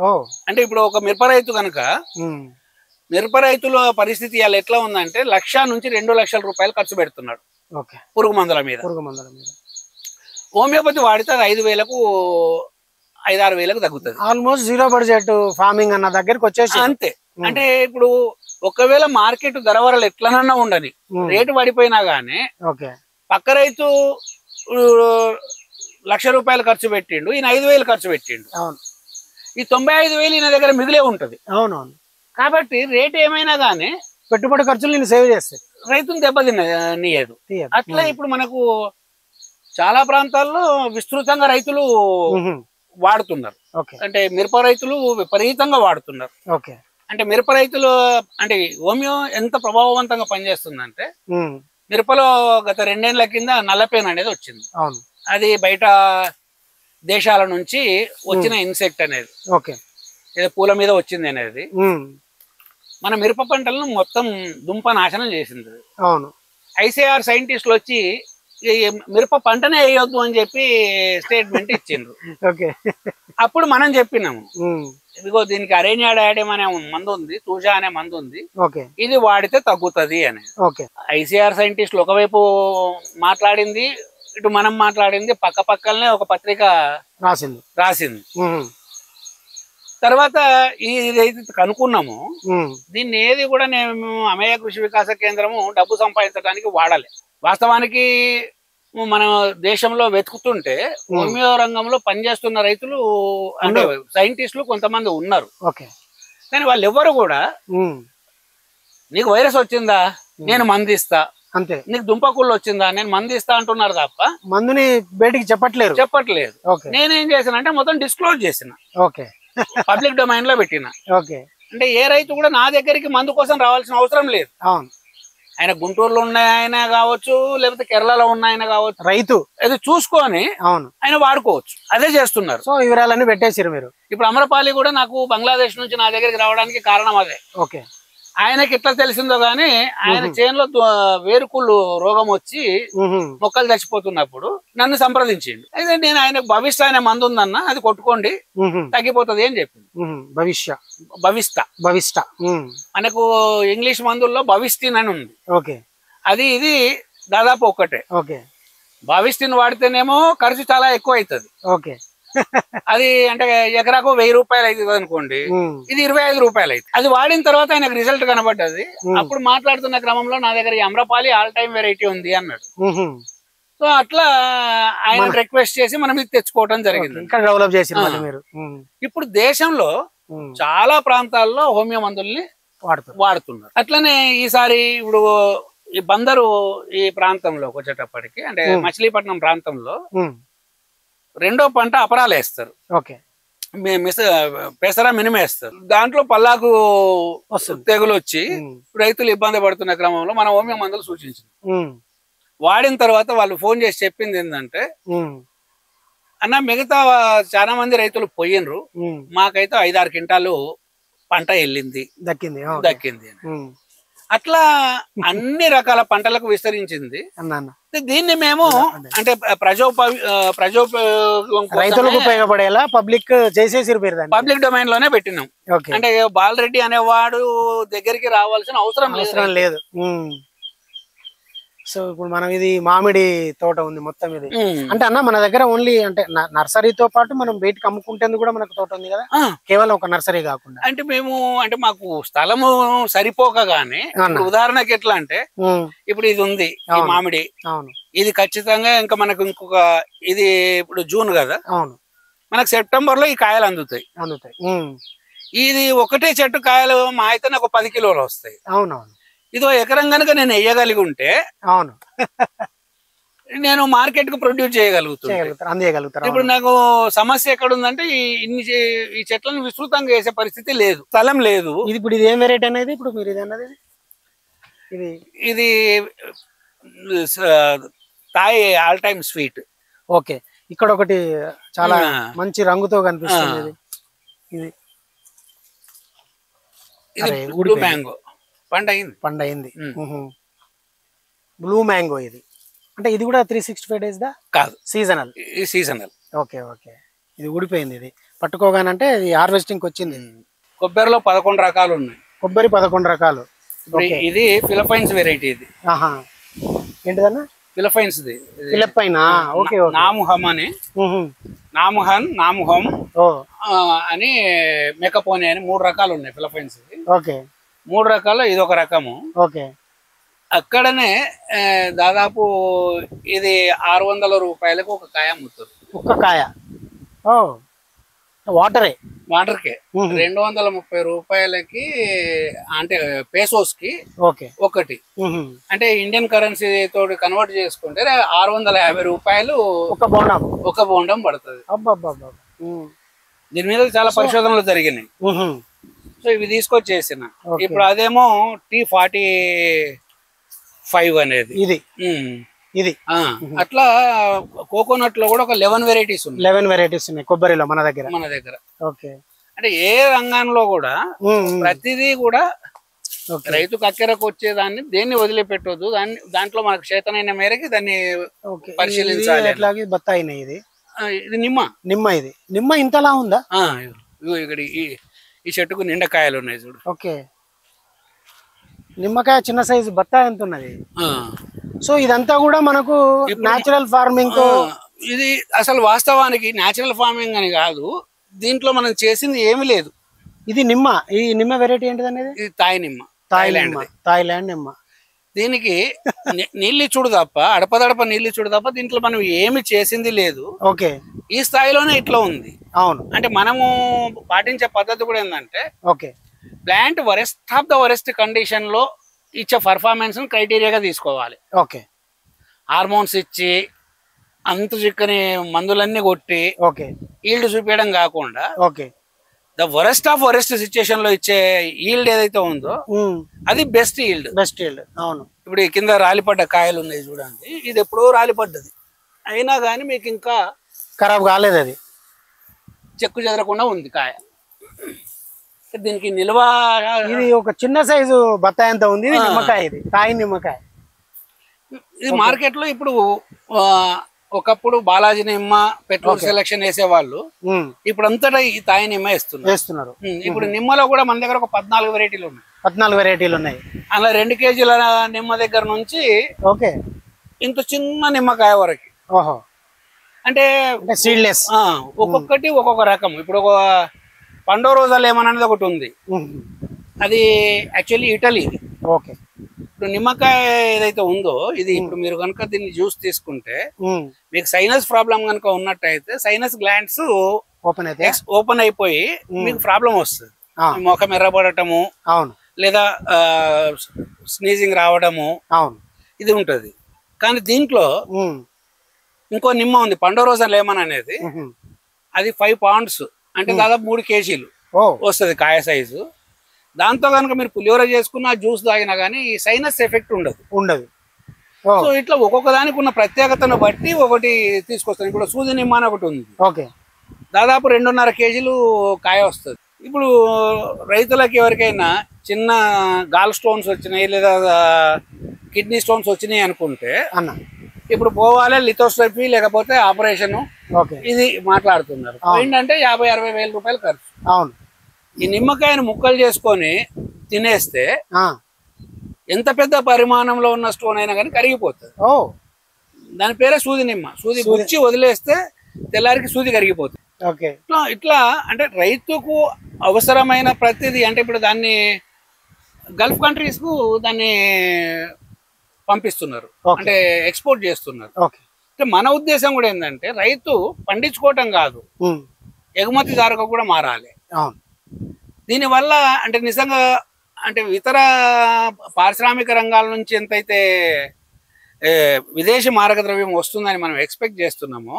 అంటే ఇప్పుడు ఒక మిరప రైతు కనుక, మిరప రైతుల పరిస్థితి అలా ఎట్లా ఉందంటే 1,00,000 నుంచి 2 లక్షల రూపాయలు ఖర్చు పెడుతున్నాడు పురుగు మందుల మీద. హోమియోపతి వాడితే 5,000కు 5-6,000కు తగ్గుతుంది. ఆల్మోస్ట్ జీరో బడ్జెట్ ఫార్మింగ్ అన్న దగ్గరకు వచ్చేసి అంతే. అంటే ఇప్పుడు ఒకవేళ మార్కెట్ ధర వరలు ఎట్లనన్నా ఉండని, రేటు పడిపోయినా గానీ పక్క రైతు 1,00,000 రూపాయలు ఖర్చు పెట్టిండు, ఈయన 5,000 ఖర్చు పెట్టిండు. ఈ 95,000 ఈయన దగ్గర మిగిలే ఉంటది. కాబట్టి రేట్ ఏమైనా గానీ పెట్టుబడి ఖర్చులు నేను సేవ్ చేస్తాయి. రైతులు దెబ్బతిన్నీయదు. అట్లా ఇప్పుడు మనకు చాలా ప్రాంతాల్లో విస్తృతంగా రైతులు వాడుతున్నారు. అంటే మిరప రైతులు విపరీతంగా వాడుతున్నారు. అంటే మిరప రైతులు అంటే హోమియో ఎంత ప్రభావవంతంగా పనిచేస్తుందంటే మిరపలో గత 2 ఏళ్ల కింద నల్లపేను అనేది వచ్చింది. అది బయట దేశాల నుంచి వచ్చిన ఇన్సెక్ట్ అనేది, ఏదో పూల మీద వచ్చింది అనేది మన మిరప పంటలను మొత్తం దుంప నాశనం చేసింది. ఐసీఆర్ సైంటిస్టులు వచ్చి మిరప పంటనే వేయొద్దు అని చెప్పి స్టేట్మెంట్ ఇచ్చిండ్రు. అప్పుడు మనం చెప్పినాము, ఇదిగో దీనికి అరేనియాడైమ్ అనే మందు ఉంది, తూషా అనే మందు ఉంది, ఇది వాడితే తగ్గుతుంది అని. ఐసీఆర్ సైంటిస్టులు ఒకవైపు మాట్లాడింది, ఇటు మనం మాట్లాడింది, పక్క పక్కనే ఒక పత్రిక రాసింది. తర్వాత ఇదైతే కనుక్కున్నాము, దీన్ని ఏది కూడా నేను అమేయ కృషి వికాస కేంద్రము డబ్బు సంపాదించడానికి వాడాలి. వాస్తవానికి మన దేశంలో వెతుకుతుంటే హోమియో రంగంలో పనిచేస్తున్న రైతులు అంటే సైంటిస్టులు కొంతమంది ఉన్నారు. కానీ వాళ్ళు ఎవరు కూడా నీకు వైరస్ వచ్చిందా నేను మందిస్తా, అంతే, నీకు దుంపకుళ్ళు వచ్చిందా నేను మందిస్తా అంటున్నారు తప్ప మందుని బయటికి చెప్పట్లేదు. నేనేం చేసిన అంటే మొత్తం డిస్క్లోజ్ చేసిన, పబ్లిక్ డొమైన్ లో పెట్టిన. అంటే ఏ రైతు కూడా నా దగ్గరికి మందు కోసం రావాల్సిన అవసరం లేదు. ఆయన గుంటూరులో ఉన్న ఆయన కావచ్చు, లేకపోతే కేరళలో ఉన్న ఆయన కావచ్చు, రైతు అది చూసుకొని ఆయన వాడుకోవచ్చు. అదే చేస్తున్నారు. సో వివరాలన్నీ పెట్టేసారు మీరు. ఇప్పుడు అమరపాలి కూడా నాకు బంగ్లాదేశ్ నుంచి నా దగ్గరికి రావడానికి కారణం అదే. ఆయనకి ఎట్లా తెలిసిందో గానీ ఆయన చేనులో వేరుకుళ్ళు రోగం వచ్చి మొక్కలు చచ్చిపోతున్నప్పుడు నన్ను సంప్రదించిండు. అయితే నేను ఆయనకు భవిష్య అనే మందు ఉందన్న, అది కొట్టుకోండి తగ్గిపోతుంది అని చెప్పింది. భవిష్ట మనకు ఇంగ్లీష్ మందుల్లో భవిష్టిన్ అని ఉంది. అది ఇది దాదాపు ఒక్కటే. భవిష్టిన్ వాడితేనేమో ఖర్చు చాలా ఎక్కువ అవుతుంది. అది అంటే ఎకరాకు 1000 రూపాయలు అవుతుంది అనుకోండి, ఇది 25 రూపాయలు అవుతుంది. అది వాడిన తర్వాత ఆయనకు రిజల్ట్ కనబడ్డది. అప్పుడు మాట్లాడుతున్న క్రమంలో నా దగ్గర అమ్రపాలి ఆల్ టైమ్ వెరైటీ ఉంది అన్నాడు. సో అట్లా ఆయన రిక్వెస్ట్ చేసి మనం ఇది తెచ్చుకోవడం జరిగింది. ఇప్పుడు దేశంలో చాలా ప్రాంతాల్లో హోమియో మందుల్ని వాడుతున్నారు. అట్లనే ఈసారి ఇప్పుడు ఈ బందరు ఈ ప్రాంతంలోకి వచ్చేటప్పటికి అంటే మచిలీపట్నం ప్రాంతంలో రెండో పంట అపరాలు వేస్తారు, పెసర మినిమేస్తారు. దాంట్లో పల్లాకు తెగులు వచ్చి రైతులు ఇబ్బంది పడుతున్న క్రమంలో మన హోమియో మందులు సూచించింది. వాడిన తర్వాత వాళ్ళు ఫోన్ చేసి చెప్పింది ఏంటంటే, అన్న మిగతా చాలా మంది రైతులు పోయినరు, మాకైతే 5-6 క్వింటాలు పంట వెళ్ళింది, దక్కింది. అట్లా అన్ని రకాల పంటలకు విస్తరించింది. దీన్ని మేము అంటే రైతులకు ఉపయోగపడేలా పబ్లిక్ డొమైన్ లోనే పెట్టినాం. అంటే బాలరెడ్డి అనేవాడు దగ్గరికి రావాల్సిన అవసరం లేదు. సో ఇప్పుడు మనం ఇది మామిడి తోట ఉంది మొత్తం ఇది. అంటే అన్న మన దగ్గర ఓన్లీ అంటే నర్సరీతో పాటు మనం బయటకు అమ్ముకుంటేందుకు కూడా మనకు తోట ఉంది కదా, కేవలం ఒక నర్సరీ కాకుండా. అంటే మేము అంటే మాకు స్థలము సరిపోకగానే ఉదాహరణకి ఎట్లా అంటే ఇప్పుడు ఇది ఉంది ఈ మామిడి, ఇది ఖచ్చితంగా ఇంకా మనకు ఇంకొక ఇది ఇప్పుడు జూన్ కదా, మనకు సెప్టెంబర్ లో ఈ కాయలు అందుతాయి. ఇది ఒకటే చెట్టు కాయలు మా అయితే నాకు 10 కిలోలు వస్తాయి. ఇదో ఎకరం కనుక నేను వేయగలిగి ఉంటే నేను మార్కెట్ కు ప్రొడ్యూస్ చేయగలుగుతాను. ఇప్పుడు నాకు సమస్య ఎక్కడ ఉందంటే ఈ చెట్లను విస్తృతంగా వేసే పరిస్థితి లేదు, స్థలం లేదు. ఇప్పుడు ఇది ఏం వెరైటీ అనేది ఇప్పుడు మీరు ఇది అన్నది ఇది తాయ్ ఆల్ టైమ్ స్వీట్. ఇక్కడ ఒకటి చాలా మంచి రంగుతో కనిపిస్తుంది. ఇది బ్లూ మ్యాంగో పంట అయింది. బ్లూ మ్యాంగో ఇది అంటే ఇది కూడా 365 days దా కాదు, సీజనల్. ఓకే ఇది ఊడిపోయింది. ఇది పట్టుకోగానంటే ఇది హార్వెస్టింగ్ వచ్చింది. కొబ్బరిలో 11 రకాలు ఉన్నాయి. 11 రకాలు. ఇది ఫిలిప్పైన్స్ వెరైటీ. ఇది ఏంటిదన్నా? ఫిలిప్పైన్స్. నాముహం అని, నాముహం అని, మెకపోని అని 3 రకాలు ఉన్నాయి ఫిలిప్పైన్స్. 3 రకాలు ఇది ఒక రకము. అక్కడనే దాదాపు ఇది 600 రూపాయలకు ఒక కాయ అమ్ముతారు. ఒక్క కాయ వాటరే. వాటర్కే 230 రూపాయలకి, అంటే పేసోస్ కి ఒకటి, అంటే ఇండియన్ కరెన్సీ తోటి కన్వర్ట్ చేసుకుంటే 650 రూపాయలు ఒక బోండం పడుతుంది. దీని మీద చాలా పరిశోధనలు జరిగినాయి. సో ఇవి తీసుకొచ్చేసిన. ఇప్పుడు అదేమో T45 అనేది ఇది అట్లా కోకోనట్ లో కూడా ఒక 11 వెరైటీస్ ఉన్నాయి కొబ్బరిలో మన దగ్గర. అంటే ఏ రంగంలో కూడా ప్రతిదీ కూడా రైతుకు అక్కరకు వచ్చేదాన్ని దేన్ని వదిలిపెట్టొద్దు, దాంట్లో మనకు చేతనైన మేరకి దాన్ని పరిశీలించాలి. బత్తాయి ఇది నిమ్మ ఇది నిమ్మ ఇంతలా ఉందా? ఇక్కడ ఈ చెట్టుకు నిండకాయలు ఉన్నాయి చూడు. నిమ్మకాయ చిన్న సైజు, బత్తాయి ఎంత ఉన్నది. సో ఇదంతా కూడా మనకు న్యాచురల్ ఫార్మింగ్ తో, ఇది అసలు వాస్తవానికి న్యాచురల్ ఫార్మింగ్ అని కాదు, దీంట్లో మనం చేసింది ఏమీ లేదు. ఇది నిమ్మ. ఈ నిమ్మ వెరైటీ ఏంటిది అనేది? ఇది తాయి నిమ్మ, థాయిలాండ్ నిమ్మ. దీనికి నీళ్ళిచ్చుడు తప్ప, అడపదడప నీళ్ళిచ్చుడు తప్ప దీంట్లో మనం ఏమి చేసింది లేదు. ఈ స్థాయిలోనే ఇట్లా ఉంది. అవును, అంటే మనము పాటించే పద్ధతి కూడా ఏంటంటే plant worst of the worst condition లో ఇచ్చే పర్ఫార్మెన్స్ క్రైటీరియాగా తీసుకోవాలి. హార్మోన్స్ ఇచ్చి అంత చిక్కని మందులన్నీ కొట్టి ఈల్డ్ చూపించడం కాకుండా the worst of worst situation లో ఇచ్చే ఈల్డ్ ఏదైతే ఉందో అది బెస్ట్ ఈల్డ్. అవును. ఇప్పుడు ఈ కింద రాలిపడ్డ కాయలు ఉన్నాయి చూడండి, ఇది ఎప్పుడో రాలిపడ్డది, అయినా కానీ మీకు ఇంకా ఖరాబ్ కాలేదు, అది చెక్కు చెదరకుండా ఉంది కాయ. దీనికి నిల్వ, ఇది ఒక చిన్న సైజు బత్తాయి అంత ఉంది. ఇది నిమ్మకాయ, ఇది తాయి నిమ్మకాయ. ఇది మార్కెట్ లో ఇప్పుడు ఒకప్పుడు బాలాజీ నిమ్మ, పెట్రోల్ సెలక్షన్ వేసేవాళ్ళు, ఇప్పుడు అంతటా ఈ తాయి నిమ్మ వేస్తున్నారు. ఇప్పుడు నిమ్మలో కూడా మన దగ్గర ఒక 14 వెరైటీలు ఉన్నాయి. అలా 2 కేజీల నిమ్మ దగ్గర నుంచి ఇంత చిన్న నిమ్మకాయ వరకు, అంటే సీడ్లెస్, ఒక్కొక్కటి ఒక్కొక్క రకం. ఇప్పుడు ఒక పండో రోజా లెమన్ అనేది ఒకటి ఉంది, అది యాక్చువల్లీ ఇటలీ. ఇప్పుడు నిమ్మకాయ ఏదైతే ఉందో ఇది, ఇప్పుడు మీరు కనుక దీన్ని జ్యూస్ తీసుకుంటే మీకు సైనస్ ప్రాబ్లం కనుక ఉన్నట్టయితే సైనస్ గ్లాండ్స్ ఓపెన్ అయిపోయి మీకు ప్రాబ్లం వస్తుంది. ముఖం ఎర్రబడటము, లేదా స్నీజింగ్ రావడము, ఇది ఉంటది. కానీ దీంట్లో ఇంకో నిమ్మ ఉంది, పండోరోజా లెమన్ అనేది. అది 5 pounds, అంటే దాదాపు 3 కేజీలు వస్తుంది కాయ సైజు. దాంతో కనుక మీరు పులిహోర చేసుకున్న జ్యూస్ తాగినా కానీ ఈ సైనస్ ఎఫెక్ట్ ఉండదు. సో ఇట్లా ఒక్కొక్క దానికి ఉన్న ప్రత్యేకతను బట్టి ఒకటి తీసుకొస్తాను. ఇప్పుడు సూది నిమ్మ అని ఒకటి ఉంది, దాదాపు 2.5 కేజీలు కాయ వస్తుంది. ఇప్పుడు రైతులకి ఎవరికైనా చిన్న గాల్ స్టోన్స్ వచ్చినాయి లేదా కిడ్నీ స్టోన్స్ వచ్చినాయి అనుకుంటే ఇప్పుడు పోవాలి లిథోస్కోపీ లేకపోతే ఆపరేషన్, ఇది మాట్లాడుతున్నారు. ఏంటంటే 50-60 వేల రూపాయలు ఖర్చు. ఈ నిమ్మకాయను ముక్కలు చేసుకొని తినేస్తే ఎంత పెద్ద పరిమాణంలో ఉన్న స్టోన్ అయినా కానీ కరిగిపోతుంది. దాని పేరే సూది నిమ్మ. సూది గుచ్చి వదిలేస్తే తెల్లారికి సూది కరిగిపోతుంది. ఇట్లా అంటే రైతుకు అవసరమైన ప్రతిదీ, అంటే ఇప్పుడు దాన్ని గల్ఫ్ కంట్రీస్ కు దాన్ని పంపిస్తున్నారు, అంటే ఎక్స్పోర్ట్ చేస్తున్నారు. అంటే మన ఉద్దేశం కూడా ఏంటంటే రైతు పండించుకోవటం కాదు, ఎగుమతిదారుగా కూడా మారాలి. దీనివల్ల అంటే నిజంగా అంటే ఇతర పారిశ్రామిక రంగాల నుంచి ఎంతైతే విదేశీ మారకద్రవ్యం వస్తుందని మనం ఎక్స్పెక్ట్ చేస్తున్నామో,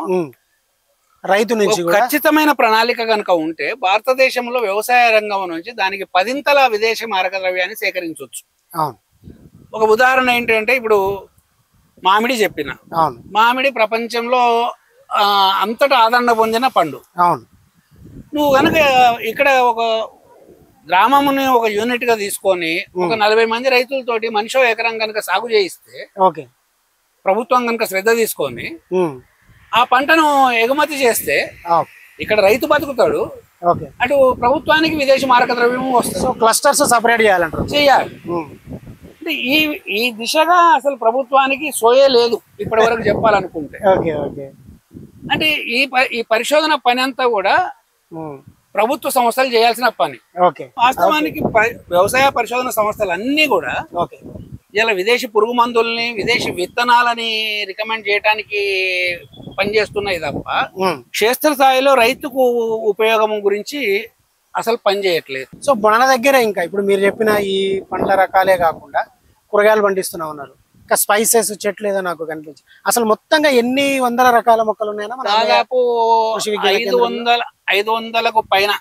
రైతు నుంచి ఖచ్చితమైన ప్రణాళిక కనుక ఉంటే భారతదేశంలో వ్యవసాయ రంగం నుంచి దానికి 10ంతల విదేశీ మారకద్రవ్యాన్ని సేకరించవచ్చు. ఒక ఉదాహరణ ఏంటంటే ఇప్పుడు మామిడి చెప్పిన, మామిడి ప్రపంచంలో అంతటా ఆదరణ పొందిన పండు. నువ్వు కనుక ఇక్కడ ఒక గ్రామముని ఒక యూనిట్ గా తీసుకొని ఒక 40 మంది రైతులతోటి మనిషో ఎకరం కనుక సాగు చేయిస్తే, ప్రభుత్వం కనుక శ్రద్ధ తీసుకొని ఆ పంటను ఎగుమతి చేస్తే ఇక్కడ రైతు బతుకుతాడు, అటు ప్రభుత్వానికి విదేశీ మారక ద్రవ్యం వస్తుంది. సో క్లస్టర్స్ సపరేట్ చేయాలి. అంటే ఈ దిశగా అసలు ప్రభుత్వానికి సోయే లేదు ఇప్పటి వరకు చెప్పాలనుకుంటే. అంటే ఈ పరిశోధన పని అంతా కూడా ప్రభుత్వ సంస్థలు చేయాల్సిన పని. వాస్తవానికి వ్యవసాయ పరిశోధన సంస్థలు అన్ని కూడా ఇలా విదేశీ పురుగు మందుల్ని, విదేశీ విత్తనాలని రికమెండ్ చేయడానికి పనిచేస్తున్నాయి తప్ప క్షేత్రస్థాయిలో రైతుకు ఉపయోగం గురించి అసలు పని చేయట్లేదు. సో మన దగ్గర ఇంకా ఇప్పుడు మీరు చెప్పిన ఈ పండ్ల రకాలే కాకుండా కూరగాయలు పండిస్తున్నా ఉన్నారు, ఇంకా స్పైసెస్ చెట్లు ఏదో నాకు కనిపించి అసలు మొత్తంగా ఎన్ని వందల రకాల మొక్కలు ఉన్నాయన్నా మన దాదాపు కృషి విజ్ఞాన 500కు పైన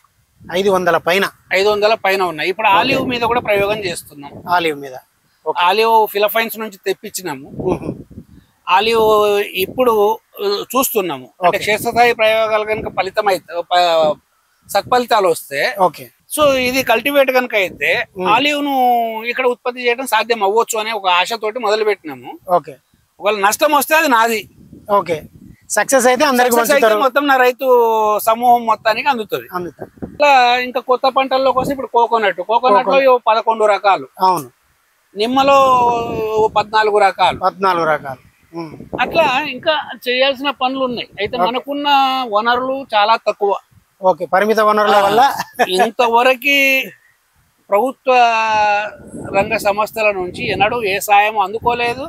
500 పైన ఉన్నాయి. ఇప్పుడు ఆలివ్ మీద కూడా ప్రయోగం చేస్తున్నాం. ఆలివ్ మీద ఆలివ్ ఫిలిప్పైన్స్ నుంచి తెప్పించినాము. ఆలివ్ ఇప్పుడు చూస్తున్నాము. అంటే క్షేత్రస్థాయి ప్రయోగాలు కనుక ఫలితం అయితే సత్ఫలితాలు వస్తే ఓకే. సో ఇది కల్టివేట్ కనుక అయితే ఆలివ్ ను ఇక్కడ ఉత్పత్తి చేయడం సాధ్యం అవ్వచ్చు అనే ఒక ఆశతోటి మొదలు పెట్టినాము. ఓకే. ఒకవేళ నష్టం వస్తే అది నాది. ఓకే. సక్సెస్ అయితే అందరికి మొత్తం నా రైతు సమూహం మొత్తానికి అందుతుంది. ఇట్లా ఇంకా కొత్త పంటల్లో కోసం ఇప్పుడు కోకోనట్ లో 11 రకాలు, అవును, నిమ్మలో 14 రకాలు, అట్లా ఇంకా చేయాల్సిన పనులు ఉన్నాయి. అయితే మనకున్న వనరులు చాలా తక్కువ. ఓకే. పరిమిత వనరుల వల్ల ఇంతవరకు ప్రభుత్వ రంగ సంస్థల నుంచి ఎన్నడూ ఏ సాయం అందుకోలేదు.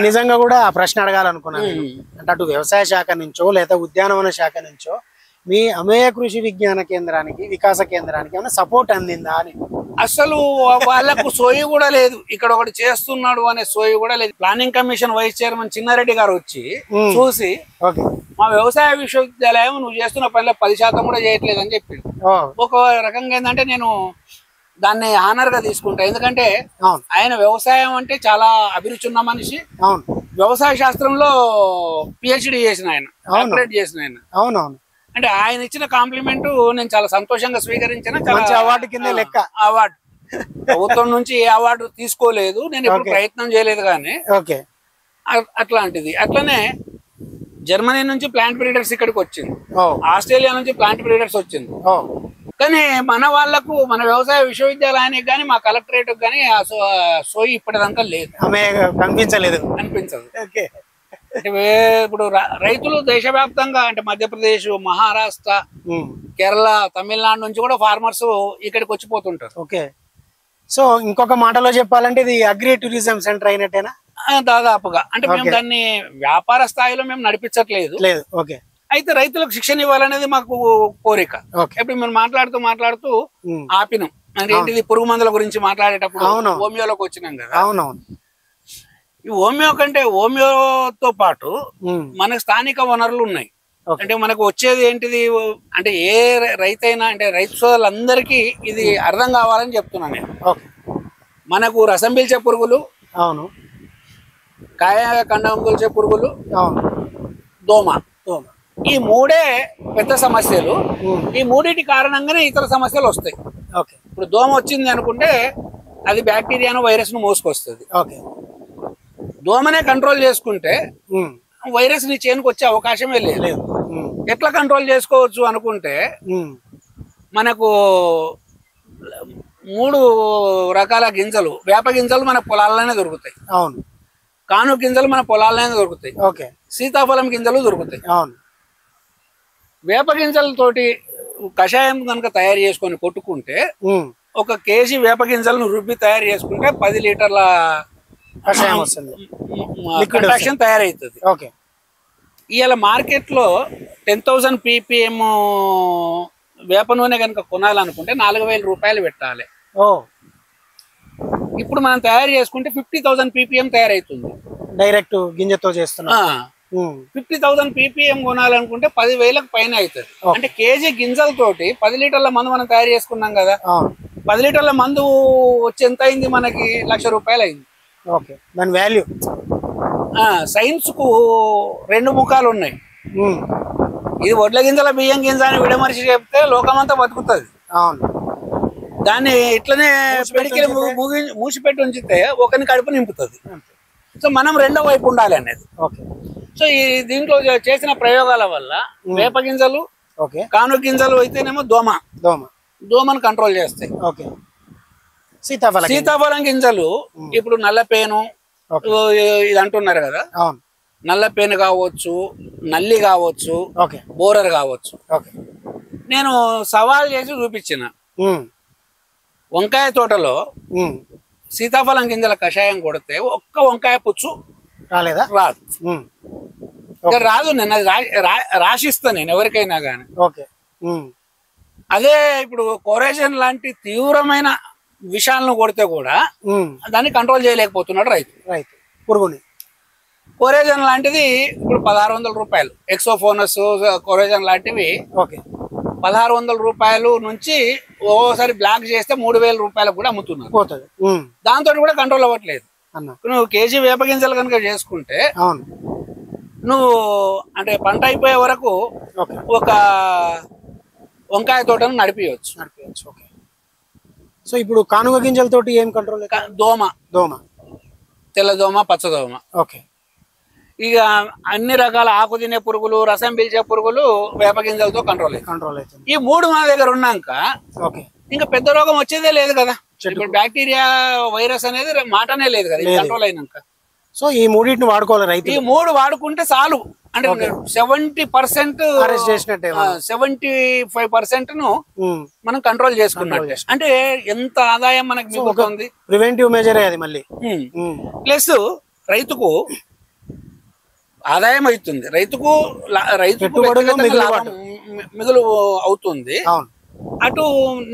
నిజంగా కూడా ఆ ప్రశ్న అడగాలనుకున్నాను. అంటే అటు వ్యవసాయ శాఖ నుంచో లేదా ఉద్యానవన శాఖ నుంచో మీ అమేయ కృషి విజ్ఞాన కేంద్రానికి, వికాస కేంద్రానికి ఏమైనా సపోర్ట్ అందిందా అని? అసలు వాళ్ళకు సోయి కూడా లేదు. ఇక్కడ ఒకటి చేస్తున్నాడు అనే సోయి కూడా లేదు. Planning commission vice chairman Chinnareddy గారు వచ్చి చూసి మా వ్యవసాయ విశ్వవిద్యాలయం నువ్వు చేస్తున్న పనిలో 10% కూడా చేయట్లేదు అని చెప్పిండు. ఒక రకంగా ఏంటంటే నేను దాన్ని ఆనర్ గా తీసుకుంటా. ఎందుకంటే ఆయన వ్యవసాయం అంటే చాలా అభిరుచి ఉన్న మనిషి. వ్యవసాయ శాస్త్రంలో పిహెచ్డి చేసిన ఆయన, డాక్టరేట్ చేసిన ఆయన. అవునవును. అంటే ఆయన ఇచ్చిన కాంప్లిమెంట్ నేను చాలా సంతోషంగా స్వీకరించిన. అవార్డు కింద లెక్క. అవార్డు ప్రభుత్వం నుంచి ఏ అవార్డు తీసుకోలేదు, నేను ఎప్పుడు ప్రయత్నం చేయలేదు. కానీ అట్లాంటిది. అట్లనే జర్మనీ నుంచి ప్లాంట్ బ్రీడర్స్ ఇక్కడికి వచ్చింది, ఆస్ట్రేలియా నుంచి ప్లాంట్ బ్రీడర్స్ వచ్చింది. కానీ మన వాళ్లకు, మన వ్యవసాయ విశ్వవిద్యాలయానికి కానీ మా కలెక్టరేట్ కానీ సోయి ఇప్పటిదాకా లేదు, కనిపించలేదు. ఇప్పుడు రైతులు దేశవ్యాప్తంగా అంటే మధ్యప్రదేశ్, మహారాష్ట్ర, కేరళ, తమిళనాడు నుంచి కూడా ఫార్మర్స్ ఇక్కడికి వచ్చిపోతుంటారు. ఓకే. సో ఇంకొక మాటలో చెప్పాలంటే ఇది అగ్రి టూరిజం సెంటర్ అయినట్టేనా? దాదాపుగా. అంటే మేము దాన్ని వ్యాపార స్థాయిలో మేము నడిపించట్లేదు. ఓకే. అయితే రైతులకు శిక్షణ ఇవ్వాలనేది మాకు కోరిక. ఇప్పుడు మేము మాట్లాడుతూ ఆపినాం. అంటే ఏంటిది, పురుగు మందుల గురించి మాట్లాడేటప్పుడు హోమియోలోకి వచ్చినాం కదా. ఈ హోమియో కంటే, హోమియోతో పాటు మనకు స్థానిక వనరులు ఉన్నాయి. అంటే మనకు వచ్చేది ఏంటిది అంటే ఏ రైతైనా, అంటే రైతు సోదరులందరికీ ఇది అర్థం కావాలని చెప్తున్నాను నేను. మనకు రసం పీల్చే పురుగులు, అవును, కాయ కండం కొలిచే పురుగులు, దోమ, ఈ మూడే పెద్ద సమస్యలు. ఈ మూడింటి కారణంగానే ఇతర సమస్యలు వస్తాయి. ఇప్పుడు దోమ వచ్చింది అనుకుంటే అది బ్యాక్టీరియాను, వైరస్ ను మోసుకొస్తుంది. దోమనే కంట్రోల్ చేసుకుంటే వైరస్ నీ చేనుకు వచ్చే అవకాశమే లేదు. ఎట్లా కంట్రోల్ చేసుకోవచ్చు అనుకుంటే మనకు 3 రకాల గింజలు, వేప గింజలు మన పొలాల్లోనే దొరుకుతాయి. అవును. కాను గింజలు మన పొలాల్లోనే దొరుకుతాయి. సీతాఫలం గింజలు దొరుకుతాయి. అవును. వేప గింజలతోటి కషాయం కనుక తయారు చేసుకొని కొట్టుకుంటే 1 కేజీ వేప గింజలను రుబ్బి తయారు చేసుకుంటే 10 లీటర్ల కషాయం వస్తుంది, కంట్రాక్షన్ తయారైతుంది. ఇవాళ మార్కెట్ లో 10,000 ppm వేప నూనె కనుక కొనాలనుకుంటే 4,000 రూపాయలు పెట్టాలి. ఇప్పుడు మనం తయారు చేసుకుంటే 50,000 ppm తయారైతుంది. డైరెక్ట్ గింజతో చేస్తున్నా 50,000 ppm కొనాలనుకుంటే 10,000కు పైన అవుతుంది. అంటే కేజీ గింజలతోటి 10 లీటర్ల మందు మనం తయారు చేసుకున్నాం కదా. 10 లీటర్ల మందు వచ్చి ఎంత అయింది మనకి? 1,00,000 రూపాయలు అయింది. దాని వాల్యూ. సైన్స్ కు 2 ముఖాలు ఉన్నాయి. ఇది వడ్ల గింజల బియ్యం గింజ అని విడమరిచి చెప్తే లోకమంతా బతుకుతుంది. దాన్ని ఇట్లనే పెడికి మూసిపెట్టి ఉంచితే ఒకరిని కడుపు నింపుతుంది. సో మనం రెండో వైపు ఉండాలి అనేది. సో ఈ దీంట్లో చేసిన ప్రయోగాల వల్ల వేప గింజలు, కాను గింజలు అయితేనేమో దోమను కంట్రోల్ చేస్తాయి. సీతాఫలం గింజలు ఇప్పుడు నల్లపేను ఇది అంటున్నారు కదా, నల్లపేను కావచ్చు, నల్లి కావచ్చు, బోరర్ కావచ్చు. నేను సవాల్ చేసి చూపించిన వంకాయ తోటలో సీతాఫలం గింజల కషాయం కొడితే ఒక్క వంకాయ పుచ్చు రాలేదా? రాదు. నేను అది రాసిస్తా నేను ఎవరికైనా గానీ. అదే ఇప్పుడు కోరేజన్ లాంటి తీవ్రమైన విషాలను కొడితే కూడా దాన్ని కంట్రోల్ చేయలేకపోతున్నాడు రైతు. పురుగుని కోరేజన్ లాంటిది ఇప్పుడు 1600 రూపాయలు, ఎక్సోఫోనస్ కోరేజన్ లాంటివి 1600 రూపాయలు నుంచి ఓసారి బ్లాక్ చేస్తే 3000 రూపాయలకు కూడా అమ్ముతున్నారు. దాంతో కూడా కంట్రోల్ అవ్వట్లేదు. నువ్వు కేజీ వేప గింజలు కనుక చేసుకుంటే నువ్వు అంటే పంట అయిపోయే వరకు ఒక వంకాయ తోటను నడిపించవచ్చు. సో ఇప్పుడు కానుగ గింజలతోటి ఏం కంట్రోల్? దోమ, తెల్లదోమ, పచ్చదోమ. ఇక అన్ని రకాల ఆకు తినే పురుగులు, రసం పీల్చే పురుగులు వేప గింజలతో కంట్రోల్ అవుతుంది. ఈ 3 మన దగ్గర ఉన్నాక ఇంకా పెద్ద రోగం వచ్చేదే లేదు కదా. ఇప్పుడు బ్యాక్టీరియా, వైరస్ అనేది మాటనే లేదు కదా కంట్రోల్ అయినాక. సో ఈ 3 వాడుకోవాలి రైతు. ఈ 3 వాడుకుంటే చాలు. అంటే 70% 75% ను మనం కంట్రోల్ చేసుకున్నట్టు. అంటే ఎంత ఆదాయం మనకి మిగులుతుంది. ప్రివెంటివ్ మెజర్ అది మళ్ళీ. ప్లస్ రైతుకు ఆదాయం అవుతుంది, రైతుకు మిగులు అవుతుంది. అటు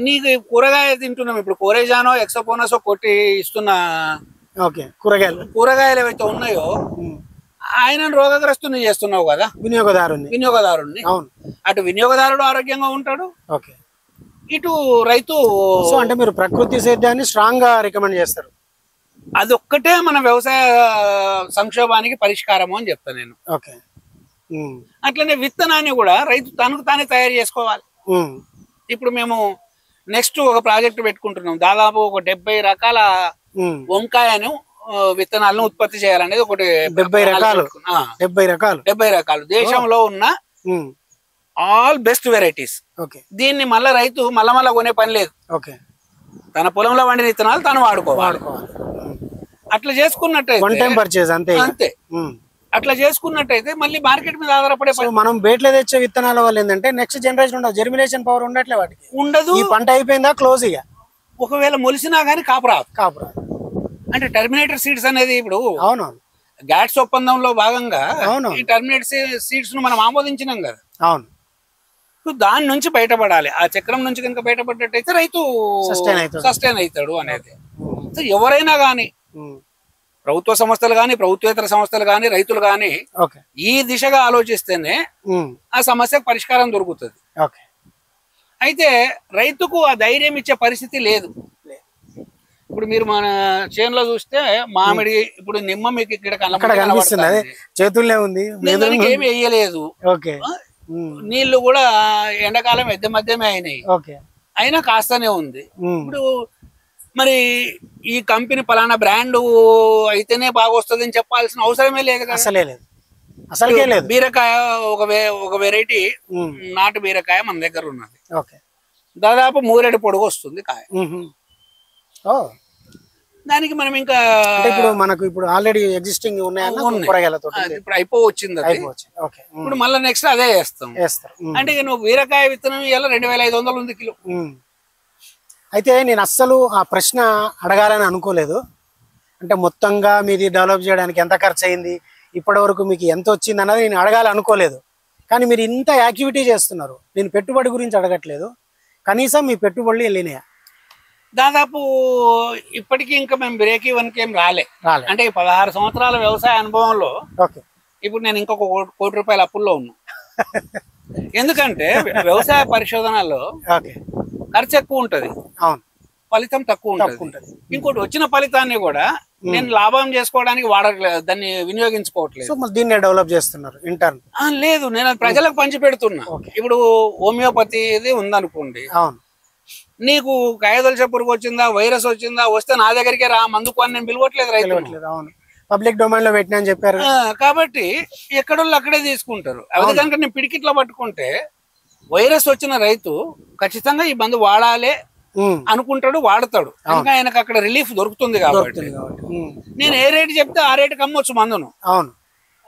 నీకు కూరగాయ తింటున్నాం ఇప్పుడు కోరేజానో ఎక్సోపోనసో కొట్టి ఇస్తున్న కూరగాయలు ఏవైతే ఉన్నాయో ఆయన రోగగ్రస్తుని చేస్తున్నావు కదా వినియోగదారుని. అటు వినియోగదారుడు ఆరోగ్యంగా ఉంటాడు, ఇటు రైతు. అంటే మీరు ప్రకృతి సేద్యాన్ని స్ట్రాంగ్ గా రికమెండ్ చేస్తారు. అదొక్కటే మన వ్యవసాయ సంక్షోభానికి పరిష్కారము అని చెప్తా నేను. అట్లనే విత్తనాన్ని కూడా రైతు తనకు తానే తయారు చేసుకోవాలి. ఇప్పుడు మేము నెక్స్ట్ ఒక ప్రాజెక్ట్ పెట్టుకుంటున్నాం. దాదాపు ఒక 70 రకాల వంకాయను విత్తనాలను ఉత్పత్తి చేయాలనేది ఒకటి. 70 రకాలు దేశంలో ఉన్న ఆల్ బెస్ట్ వెరైటీస్. దీన్ని మళ్ళా రైతు మళ్ళా కొనే పని లేదు. తన పొలంలో వండిన విత్తనాలు తాను వాడుకోవాలి. అట్లా చేసుకున్నట్టయితే అంతే. అట్లా చేసుకున్నట్టయితే మళ్ళీ మార్కెట్ మీద ఆధారపడే. మనం బేట్లో తెచ్చే విత్తనాల వల్ల ఏంటంటే నెక్స్ట్ జనరేషన్ ఉండదు, జెర్మినేషన్ పవర్ ఉండట్లే, వాటికి ఉండదు. ఈ పంట అయిపోయిందా క్లోజ్. ఇక ఒకవేళ మొలిసినా గానీ కాపురాదు. అంటే టర్మినేటర్ సీడ్స్ అనేది ఇప్పుడు గ్యాట్స్ ఒప్పందంలో భాగంగా ఈ టర్మినేటర్ సీడ్స్ ను మనం ఆమోదించినాం కదా. దాని నుంచి బయటపడాలి. ఆ చక్రం నుంచి కనుక బయటపడ్డట్టయితే రైతు సస్టైన్ అవుతాడు అనేది. ఎవరైనా గాని, ప్రభుత్వ సంస్థలు గాని, ప్రభుత్వేతర సంస్థలు గాని, రైతులు గాని ఈ దిశగా ఆలోచిస్తేనే ఆ సమస్యకు పరిష్కారం దొరుకుతుంది. అయితే రైతుకు ఆ ధైర్యం ఇచ్చే పరిస్థితి లేదు. ఇప్పుడు మీరు మన చేనులో చూస్తే మామిడి, ఇప్పుడు నిమ్మ మీకు ఇక్కడ కనిపిస్తుంది, చేతుల్లో ఉంది, ఏమి వేయలేదు. నీళ్లు కూడా ఎండాకాలం మధ్యమే అయినాయి, అయినా కాస్తనే ఉంది. ఇప్పుడు మరి ఈ కంపెనీ పలానా బ్రాండ్ అయితేనే బాగా వస్తుంది అని చెప్పాల్సిన అవసరమే లేదు కదా. బీరకాయ ఒక వెరైటీ నాటు బీరకాయ మన దగ్గర ఉన్నది. దాదాపు 3 పొడుగు వస్తుంది కాయ. దానికి మనం ఇంకా ఇప్పుడు మనకు ఇప్పుడు ఆల్రెడీ ఎగ్జిస్టింగ్ ఇప్పుడు అయిపోవచ్చింది. ఇప్పుడు మళ్ళీ నెక్స్ట్ అదే చేస్తాం. అంటే నువ్వు బీరకాయ విత్తనం ఇవాళ 2500 ఉంది కిలో. అయితే నేను అస్సలు ఆ ప్రశ్న అడగాలని అనుకోలేదు. అంటే మొత్తంగా మీది డెవలప్ చేయడానికి ఎంత ఖర్చు అయింది, ఇప్పటి వరకు మీకు ఎంత వచ్చింది అన్నది నేను అడగాలని అనుకోలేదు. కానీ మీరు ఇంత యాక్టివిటీ చేస్తున్నారు. నేను పెట్టుబడి గురించి అడగట్లేదు, కనీసం మీ పెట్టుబడులు వెళ్ళినాయా? దాదాపు ఇప్పటికీ ఇంకా మేము బ్రేక్ ఈవెన్కి ఏం రాలే. అంటే 16 సంవత్సరాల వ్యవసాయ అనుభవంలో ఇప్పుడు నేను ఇంకొక ₹1 కోటి అప్పుల్లో ఉన్నా. ఎందుకంటే వ్యవసాయ పరిశోధనలో ఖర్చు ఎక్కువ ఉంటది, ఫలితం తక్కువ ఉంటది. ఇంకోటి వచ్చిన ఫలితాన్ని కూడా నేను లాభం చేసుకోవడానికి వాడట్లేదు, దాన్ని వినియోగించుకోవట్లేదు. దీన్ని డెవలప్ చేస్తున్నారు ఇంటర్న్? లేదు, నేను ప్రజలకు పంచి పెడుతున్నా. ఇప్పుడు హోమియోపతి ఇది ఉందనుకోండి, నీకు కాయదొలచే పురుగు వచ్చిందా, వైరస్ వచ్చిందా, వస్తే నా దగ్గరికే రా, మందుకు అని నేను పిలవట్లేదు రైతు. పబ్లిక్ డొమైన్ లో పెట్టినా అని చెప్పారు కాబట్టి ఎక్కడోళ్ళు అక్కడే తీసుకుంటారు. అది కనుక నేను పిడికిట్లో పట్టుకుంటే వైరస్ వచ్చిన రైతు ఖచ్చితంగా ఈ మందు వాడాలి అనుకుంటాడు, వాడతాడు. ఇంకా ఆయనకు అక్కడ రిలీఫ్ దొరుకుతుంది. కాబట్టి నేను ఏ రేటు చెప్తే ఆ రేటుకి అమ్మొచ్చు మందును.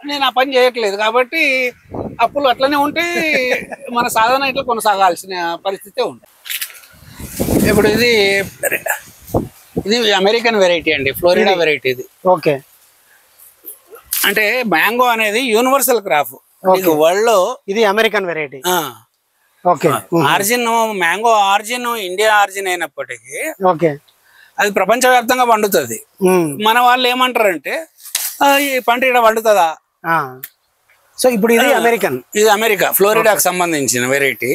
నేను ఆ పని చేయట్లేదు కాబట్టి అప్పులు అట్లనే ఉంటే మన సాధన ఇట్లా కొనసాగాల్సిన పరిస్థితే ఉంది. ఇప్పుడు ఇది అమెరికన్ వెరైటీ అండి, ఫ్లోరిడా వెరైటీ ఇది. ఓకే. అంటే మ్యాంగో అనేది యూనివర్సల్ క్రాప్ వరల్డ్ లో. ఇది American variety. Okay origin mango origin India origin అయినప్పటికీ ఓకే అది ప్రపంచవ్యాప్తంగా పండుతుంది. మన వాళ్ళు ఏమంటారంటే ఈ పంట ఇక్కడ పండుతుందా. సో ఇప్పుడు ఇది అమెరికన్, ఇది అమెరికా ఫ్లోరిడాకు సంబంధించిన వెరైటీ.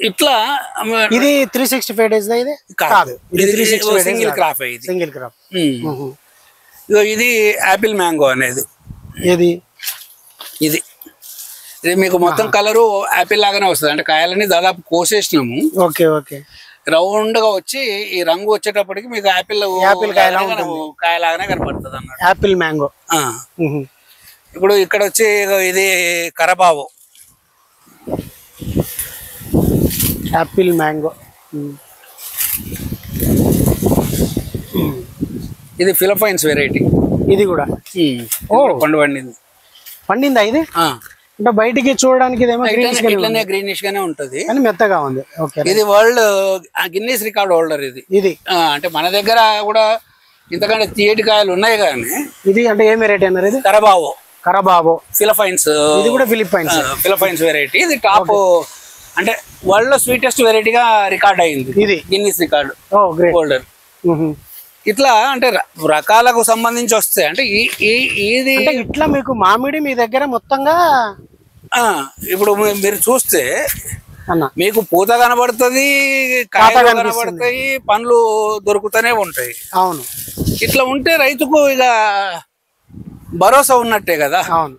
ఇట్లా ఇది 365 days ఇది కాదు, ఇది సింగిల్ క్రాప్. ఇది సింగిల్ క్రాప్. ఇది యాపిల్ మ్యాంగో అనేది. ఇది ఇది ఇది మీకు మొత్తం కలరు యాపిల్ లాగానే వస్తుంది. అంటే కాయలని దాదాపు కోసేసినాము. ఓకే ఓకే రౌండ్ గా వచ్చి ఈ రంగు వచ్చేటప్పటికి మీకు యాపిల్ కాయలాగానే కనపడుతుంది అన్నమాట. Apple mango. ఇప్పుడు ఇక్కడ వచ్చి ఇది కరబాబు యాపిల్ మ్యాంగో. ఇది ఫిలిపైన్స్ వెరైటీ. ఇది కూడా పండు పండింది. పండిందా ఇది? అంటే బయటికి చూడడానికి ఇదేమో గ్రీనిష్ గానే ఉంటది కానీ మెత్తగా ఉంది. ఇది వరల్డ్ గిన్నీస్ రికార్డ్ హోల్డర్ ఇది. ఇది అంటే మన దగ్గర కూడా ఇంతకంటే తీయటి కాయలు ఉన్నాయి కానీ ఇది అంటే ఏం వెరైటీ అన్నారు? ఇది కరబాబో. కరబాబో ఫిలిపైన్స్. ఇది కూడా ఫిలిపైన్స్ వెరైటీ. ఇది టాప్ అంటే వరల్డ్ లో స్వీటెస్ట్ వెరైటీగా రికార్డ్ అయింది. ఇది గిన్నీస్ రికార్డ్ హోల్డర్. ఇట్లా అంటే రకాలకు సంబంధించి వస్తే అంటే ఇది ఇట్లా మీకు మామిడి మీ దగ్గర మొత్తంగా ఇప్పుడు మీరు చూస్తే మీకు పూత కనబడుతుంది, కాయలు కనబడతాయి, పండ్లు దొరుకుతూనే ఉంటాయి. అవును. ఇట్లా ఉంటే రైతుకు ఇక భరోసా ఉన్నట్టే కదా. అవును.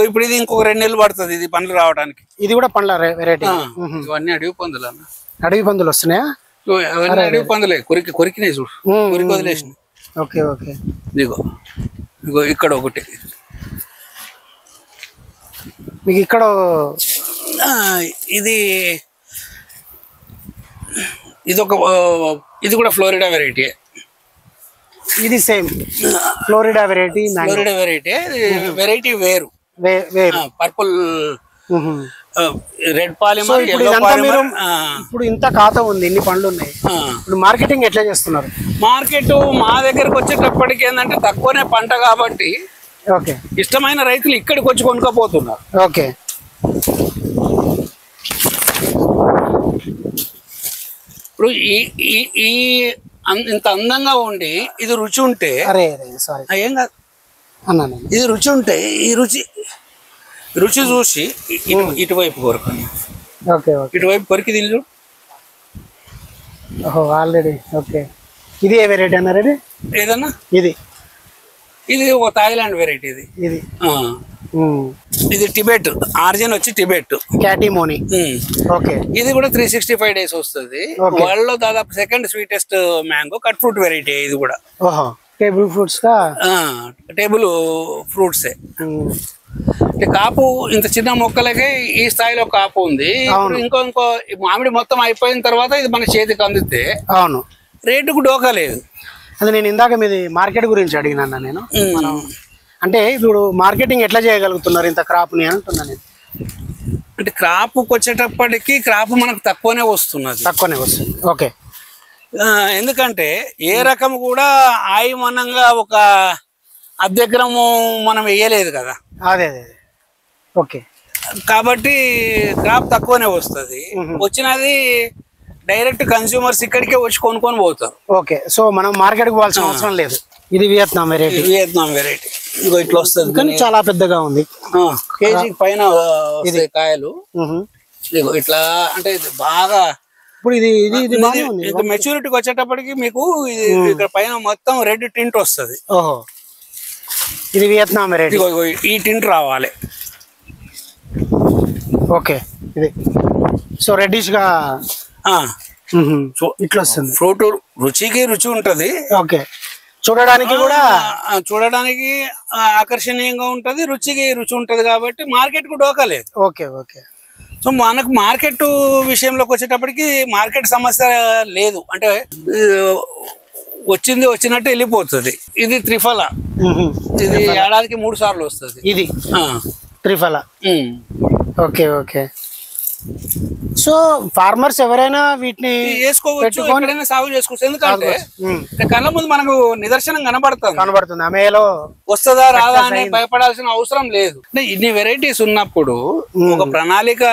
ఇప్పుడు ఇది ఇంకొక 2 నెలలు పడుతుంది ఇది పండ్లు రావడానికి. ఇది కూడా పండ్ల వెరైటీ. ఇవన్నీ అడవి పందులు అన్న. అడవి పందులు వస్తున్నాయా? అడవి పందులే కొరికినాయి చూడు, కొరికి వదిలేసిన. ఓకే ఓకే ఇదిగో ఇగో ఇక్కడ ఒకటి. మీకు ఇక్కడ ఇది ఇది కూడా ఫ్లోరిడా వెరైటీ. ఇది సేమ్ ఫ్లోరిడా వెరైటీ. వెరైటీ వేరు. Purple red polymer. ఇప్పుడు ఇంత ఖాతా ఉంది, ఇన్ని పండ్లు ఉన్నాయి. ఇప్పుడు మార్కెటింగ్ ఎట్లా చేస్తున్నారు? మార్కెట్ మా దగ్గరకు వచ్చేటప్పటికి ఏంటంటే తక్కువనే పంట కాబట్టి ఓకే ఇష్టమైన రైతులు ఇక్కడికి వచ్చి కొనుక్కపోతున్నారు. ఓకే ఇప్పుడు ఈ ఇంత అందంగా ఉండి ఇది రుచి ఉంటే ఏం కాదు అన్నాను. ఇది రుచి ఉంటే ఈ రుచి చూసి ఇటువైపు కొరకండి. ఇటువైపు కొరికి దీని చూడు. Already okay. ఇది ఏ వెరైటీ అన్నారు? ఇది ఏదన్నా ఇది ఒక థాయిలాండ్ వెరైటీ. ఇది టిబెట్ ఆరిజిన్ వచ్చి టిబెట్ క్యాటిమోని. ఓకే. ఇది కూడా 365 days వస్తుంది. వాళ్ళలో దాదాపు second sweetest mango cut fruit variety. ఇది కూడా టేబుల్ ఫ్రూట్స్. టేబుల్ ఫ్రూట్సే. అంటే కాపు ఇంత చిన్న మొక్కలకే ఈ స్థాయిలో కాపు ఉంది. ఇంకో మామిడి మొత్తం అయిపోయిన తర్వాత ఇది మన చేతికి అందితే అవును రేటుకు డోకా లేదు. అది నేను ఇందాక మీది మార్కెట్ గురించి అడిగినా నేను. అంటే ఇప్పుడు మార్కెటింగ్ ఎట్లా చేయగలుగుతున్నారు ఇంత క్రాప్ ని అంటున్నా నేను. అంటే క్రాప్ వచ్చేటప్పటికి క్రాప్ మనకు తక్కువనే వస్తుంది. ఓకే. ఎందుకంటే ఏ రకం కూడా ఆయమనంగా ఒక అర్ధెకరము మనం వేయలేదు కదా. అదే ఓకే. కాబట్టి క్రాప్ తక్కువనే వస్తుంది. వచ్చినది డైరెక్ట్ కన్స్యూమర్స్ ఇక్కడికే వచ్చి కొనుక్కొని పోతారు. ఓకే. సో మనం మార్కెట్ కి పోవాల్సిన అవసరం లేదు. ఇది వియత్నాం వెరైటీ. ఇగో ఇట్లా వస్తుంది కానీ చాలా పెద్దగా ఉంది. కేజీ పైన కాయలు ఇట్లా. అంటే బాగా ఇప్పుడు ఇది మెచ్యూరిటీకి వచ్చేటప్పటికి మీకు ఇక్కడ పైన మొత్తం రెడ్ టింట్ వస్తుంది. ఓహో. ఇది వియత్నాం వెరైటీ. ఈ టింట్ రావాలి. ఓకే. ఇది సో రెడ్డిష్ గా ఇట్లా వస్తుంది. ఫ్రూట్ రుచికి రుచి ఉంటది. ఓకే. చూడడానికి కూడా చూడడానికి ఆకర్షణీయంగా ఉంటది, రుచికి రుచి ఉంటది కాబట్టి మార్కెట్ కు డోకలేదు. Okay okay. సో మనకు మార్కెట్ విషయంలోకి వచ్చేటప్పటికి మార్కెట్ సమస్య లేదు. అంటే వచ్చినట్టు వెళ్ళిపోతుంది. ఇది త్రిఫల. ఇది ఏడాదికి 3 సార్లు వస్తుంది. ఇది triphala. Okay okay. So farmers ఎవరైనా వీటిని వేసుకోవచ్చు, ఎక్కడైనా సాగు చేసుకోవచ్చు. ఎందుకంటే కళ్ళ ముందు మనకు నిదర్శనం కనబడుతుంది. అమేలో వస్తుందా రాదా అని భయపడాల్సిన అవసరం లేదు. ఇన్ని వెరైటీస్ ఉన్నప్పుడు ఒక ప్రణాళిక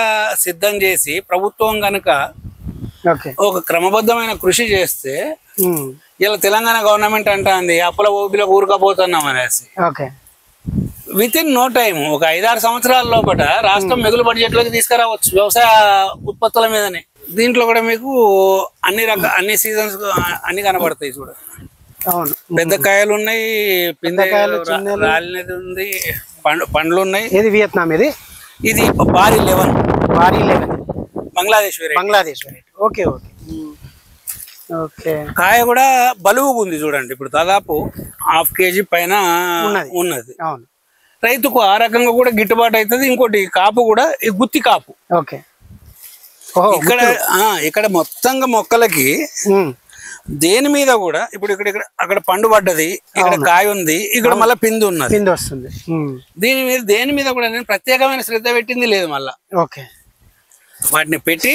సిద్ధం చేసి ప్రభుత్వం గనక ఒక క్రమబద్ధమైన కృషి చేస్తే, ఇలా తెలంగాణ గవర్నమెంట్ అంటుంది అప్పుల ఊపిలో ఊరుకపోతున్నాం అనేసి, విత్ ఇన్ నో టైం ఒక 5-6 సంవత్సరాల లోపల రాష్ట్రం మిగులు బడ్జెట్ లోకి తీసుకురావచ్చు వ్యవసాయ ఉత్పత్తుల మీదనే. దీంట్లో కూడా మీకు అన్ని సీజన్స్ అన్ని కనబడతాయి చూడండి. పెద్ద కాయలు ఉన్నాయి, రాలినది ఉంది, పండ్లు ఉన్నాయి. ఇది వియత్నాం, ఇది బారీ 11 బంగ్లాదేశ్. Okay okay okay. కాయ కూడా బలువుగా ఉంది చూడండి. ఇప్పుడు దాదాపు 1/2 kg పైన ఉన్నది. అవును, రైతుకు ఆ రకంగా కూడా గిట్టుబాటు అవుతుంది. ఇంకోటి కాపు కూడా గుత్తి కాపు. ఓకే. ఇక్కడ మొత్తంగా మొక్కలకి దేని మీద కూడా ఇప్పుడు ఇక్కడ అక్కడ పండు పడ్డది, ఇక్కడ కాయ ఉంది, ఇక్కడ మళ్ళీ పిండి ఉన్నది, పిండి వస్తుంది. దేని మీద కూడా నేను ప్రత్యేకమైన శ్రద్ధ పెట్టింది లేదు. మళ్ళా ఓకే, వాటిని పెట్టి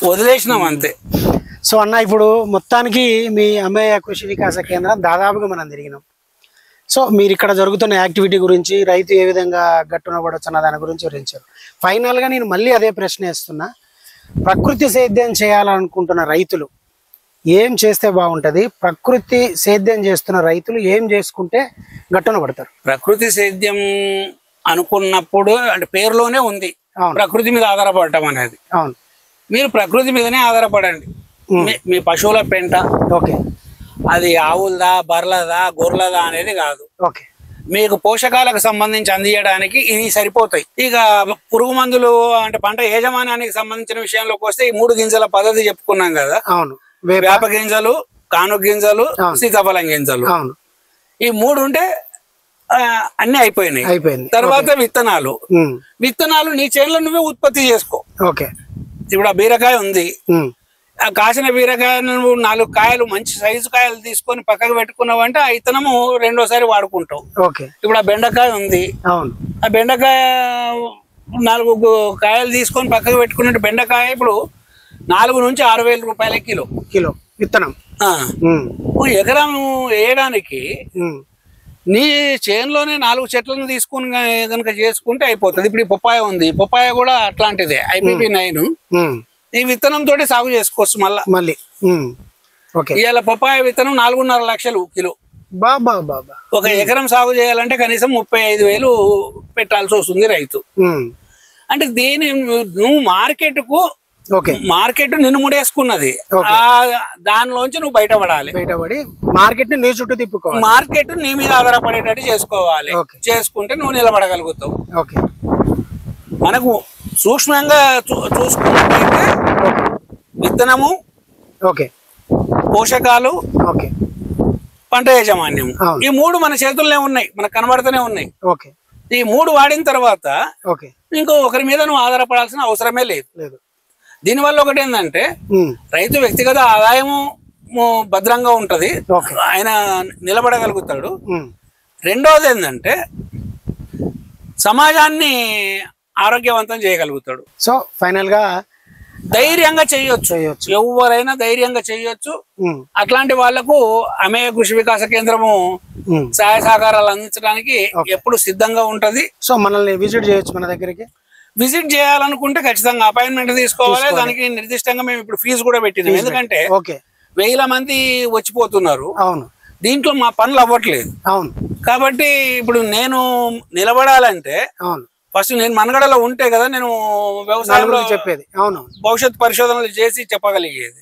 వదిలేసినాం అంతే. సో అన్న, ఇప్పుడు మొత్తానికి మీ అమ్మయ్య కృషి వికాస కేంద్రం దాదాపుగా మనం తిరిగినాం. సో మీరు ఇక్కడ జరుగుతున్న యాక్టివిటీ గురించి, రైతు ఏ విధంగా గట్టున పడవచ్చు అన్న దాని గురించి వివరించారు. ఫైనల్గా నేను మళ్ళీ అదే ప్రశ్న వేస్తున్నా, ప్రకృతి సేద్యం చేయాలనుకుంటున్న రైతులు ఏం చేస్తే బాగుంటుంది? ప్రకృతి సేద్యం చేస్తున్న రైతులు ఏం చేసుకుంటే గట్టున పడతారు? ప్రకృతి సేద్యం అనుకున్నప్పుడు అంటే పేరులోనే ఉంది ప్రకృతి మీద ఆధారపడటం అనేది. అవును, మీరు ప్రకృతి మీదనే ఆధారపడండి. మీ పశువుల పెంట, ఓకే, అది ఆవులదా బర్లదా గొర్రెలదా అనేది కాదు. ఓకే, మీకు పోషకాలకు సంబంధించి అందించడానికి ఇవి సరిపోతాయి. ఇక పురుగు మందులు అంటే పంట యాజమాన్యానికి సంబంధించిన విషయంలోకి వస్తే ఈ 3 గింజల పద్ధతి చెప్పుకున్నాం కదా. అవును, వేప గింజలు, కాను గింజలు, సీతాఫలం గింజలు, ఈ 3 ఉంటే అన్ని అయిపోయినాయి. తర్వాత విత్తనాలు నీ చేనులో నువ్వే ఉత్పత్తి చేసుకో. ఓకే, ఇప్పుడు ఆ బీరకాయ ఉంది, ఆ కాసిన బీరకాయ నువ్వు 4 కాయలు మంచి సైజు కాయలు తీసుకొని పక్కకు పెట్టుకున్నావంటే ఆ విత్తనము రెండోసారి వాడుకుంటావు. ఇప్పుడు ఆ బెండకాయ ఉంది, ఆ బెండకాయ 4 కాయలు తీసుకొని పక్కకు పెట్టుకున్నట్టు బెండకాయ ఇప్పుడు 4 నుంచి 6,000 రూపాయల కిలో విత్తనం. ఎకరం వేయడానికి నీ చేనులోనే 4 చెట్లను తీసుకుని కనుక చేసుకుంటే అయిపోతుంది. ఇప్పుడు ఈ పప్పాయ ఉంది, పప్పాయ కూడా అట్లాంటిదే, IPP 9. ఈ విత్తనం తోటి సాగు చేసుకోవచ్చు మళ్ళీ. ఇవాళ పప్పాయ విత్తనం 4.5 లక్షలు కిలో. ఒక ఎకరం సాగు చేయాలంటే కనీసం 35,000 పెట్టాల్సి వస్తుంది రైతు. అంటే నువ్వు మార్కెట్ నిన్ను ముడేసుకున్నది, దానిలోంచి నువ్వు బయటపడి మార్కెట్ నీ చుట్టూ తిప్పుకోవాలి. మార్కెట్ నీ మీద ఆధారపడేటట్టు చేసుకోవాలి. చేసుకుంటే నువ్వు నిలబడగలుగుతావు. మనకు సూక్ష్మంగా చూసుకున్నట్లయితే విత్తనము, పోషకాలు, పంట యాజమాన్యం, ఈ 3 మన చేతుల్లోనే ఉన్నాయి, మనకు కనబడుతూనే ఉన్నాయి. ఈ 3 వాడిన తర్వాత ఇంకో ఒకరి మీద నువ్వు ఆధారపడాల్సిన అవసరమే లేదు. దీనివల్ల ఒకటి ఏంటంటే రైతు వ్యక్తిగత ఆదాయము భద్రంగా ఉంటది, ఆయన నిలబడగలుగుతాడు. రెండోది ఏంటంటే సమాజాన్ని ఆరోగ్యవంతం చేయగలుగుతాడు. సో ఫైనల్ గా ధైర్యంగా చేయొచ్చు, ఎవరైనా ధైర్యంగా చేయొచ్చు. అట్లాంటి వాళ్లకు అమేయ కృషి వికాస కేంద్రము సహాయ సహకారాలు అందించడానికి ఎప్పుడు సిద్ధంగా ఉంటది. సో మనల్ని విజిట్ చేయొచ్చు, మన దగ్గరికి విజిట్ చేయాలనుకుంటే ఖచ్చితంగా అపాయింట్మెంట్ తీసుకోవాలి. దానికి నిర్దిష్టంగా మేము ఇప్పుడు ఫీజు కూడా పెట్టినాం. ఎందుకంటే 1000 మంది వచ్చిపోతున్నారు, దీంట్లో మా పనులు అవ్వట్లేదు. కాబట్టి ఇప్పుడు నేను నిలబడాలంటే ఫస్ట్ నేను మనగడలో ఉంటే కదా నేను వ్యవసాయంలో చెప్పేది, భవిష్యత్ పరిశోధనలు చేసి చెప్పగలిగేది.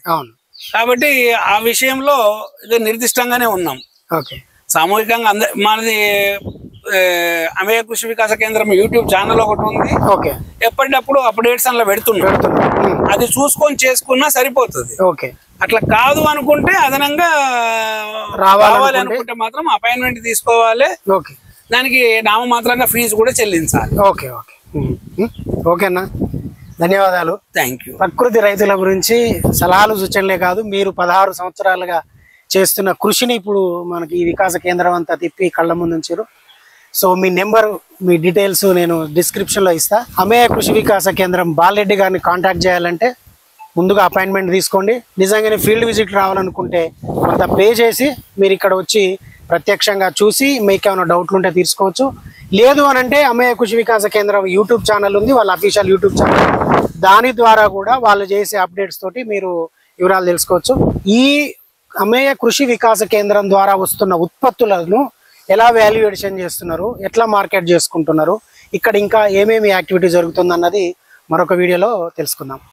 కాబట్టి ఆ విషయంలో నిర్దిష్టంగానే ఉన్నాం. సామూహికంగా మనది అమేయ కృషి వికాస కేంద్రం యూట్యూబ్ ఛానల్ ఒకటి ఉంది. ఎప్పటికప్పుడు అప్డేట్స్ అందులో పెడుతున్నాం, అది చూసుకొని చేసుకున్నా సరిపోతుంది. అట్లా కాదు అనుకుంటే అదనంగా రావాలి అనుకుంటే మాత్రం అపాయింట్మెంట్ తీసుకోవాలి. దానికి నామమాత్రంగా ఫీజు కూడా చెల్లించాలి. ఓకే అన్న, ధన్యవాదాలు. Thank you. ప్రకృతి రైతుల గురించి సలహాలు సూచనలే కాదు, మీరు 16 సంవత్సరాలుగా చేస్తున్న కృషిని ఇప్పుడు మనకి ఈ వికాస కేంద్రం అంతా తిప్పి కళ్ళ ముందు ఉంచారు. సో మీ నెంబర్, మీ డీటెయిల్స్ నేను డిస్క్రిప్షన్లో ఇస్తా. అమేయ కృషి వికాస కేంద్రం బాలరెడ్డి గారిని కాంటాక్ట్ చేయాలంటే ముందుగా అపాయింట్మెంట్ తీసుకోండి. నిజంగానే ఫీల్డ్ విజిట్ రావాలనుకుంటే కొంత పే చేసి మీరు ఇక్కడ వచ్చి ప్రత్యక్షంగా చూసి మీకు ఏమైనా డౌట్లు ఉంటే తీసుకోవచ్చు. లేదు అని అంటే అమేయ కృషి వికాస కేంద్రం యూట్యూబ్ ఛానల్ ఉంది, వాళ్ళ అఫీషియల్ యూట్యూబ్ ఛానల్. దాని ద్వారా కూడా వాళ్ళు చేసే అప్డేట్స్ తోటి మీరు వివరాలు తెలుసుకోవచ్చు. ఈ అమేయ కృషి వికాస కేంద్రం ద్వారా వస్తున్న ఉత్పత్తులను ఎలా వాల్యుయేషన్ చేస్తున్నారు, ఎట్లా మార్కెట్ చేసుకుంటున్నారు, ఇక్కడ ఇంకా ఏమేమి యాక్టివిటీ జరుగుతుంది అన్నది మరొక వీడియోలో తెలుసుకుందాం.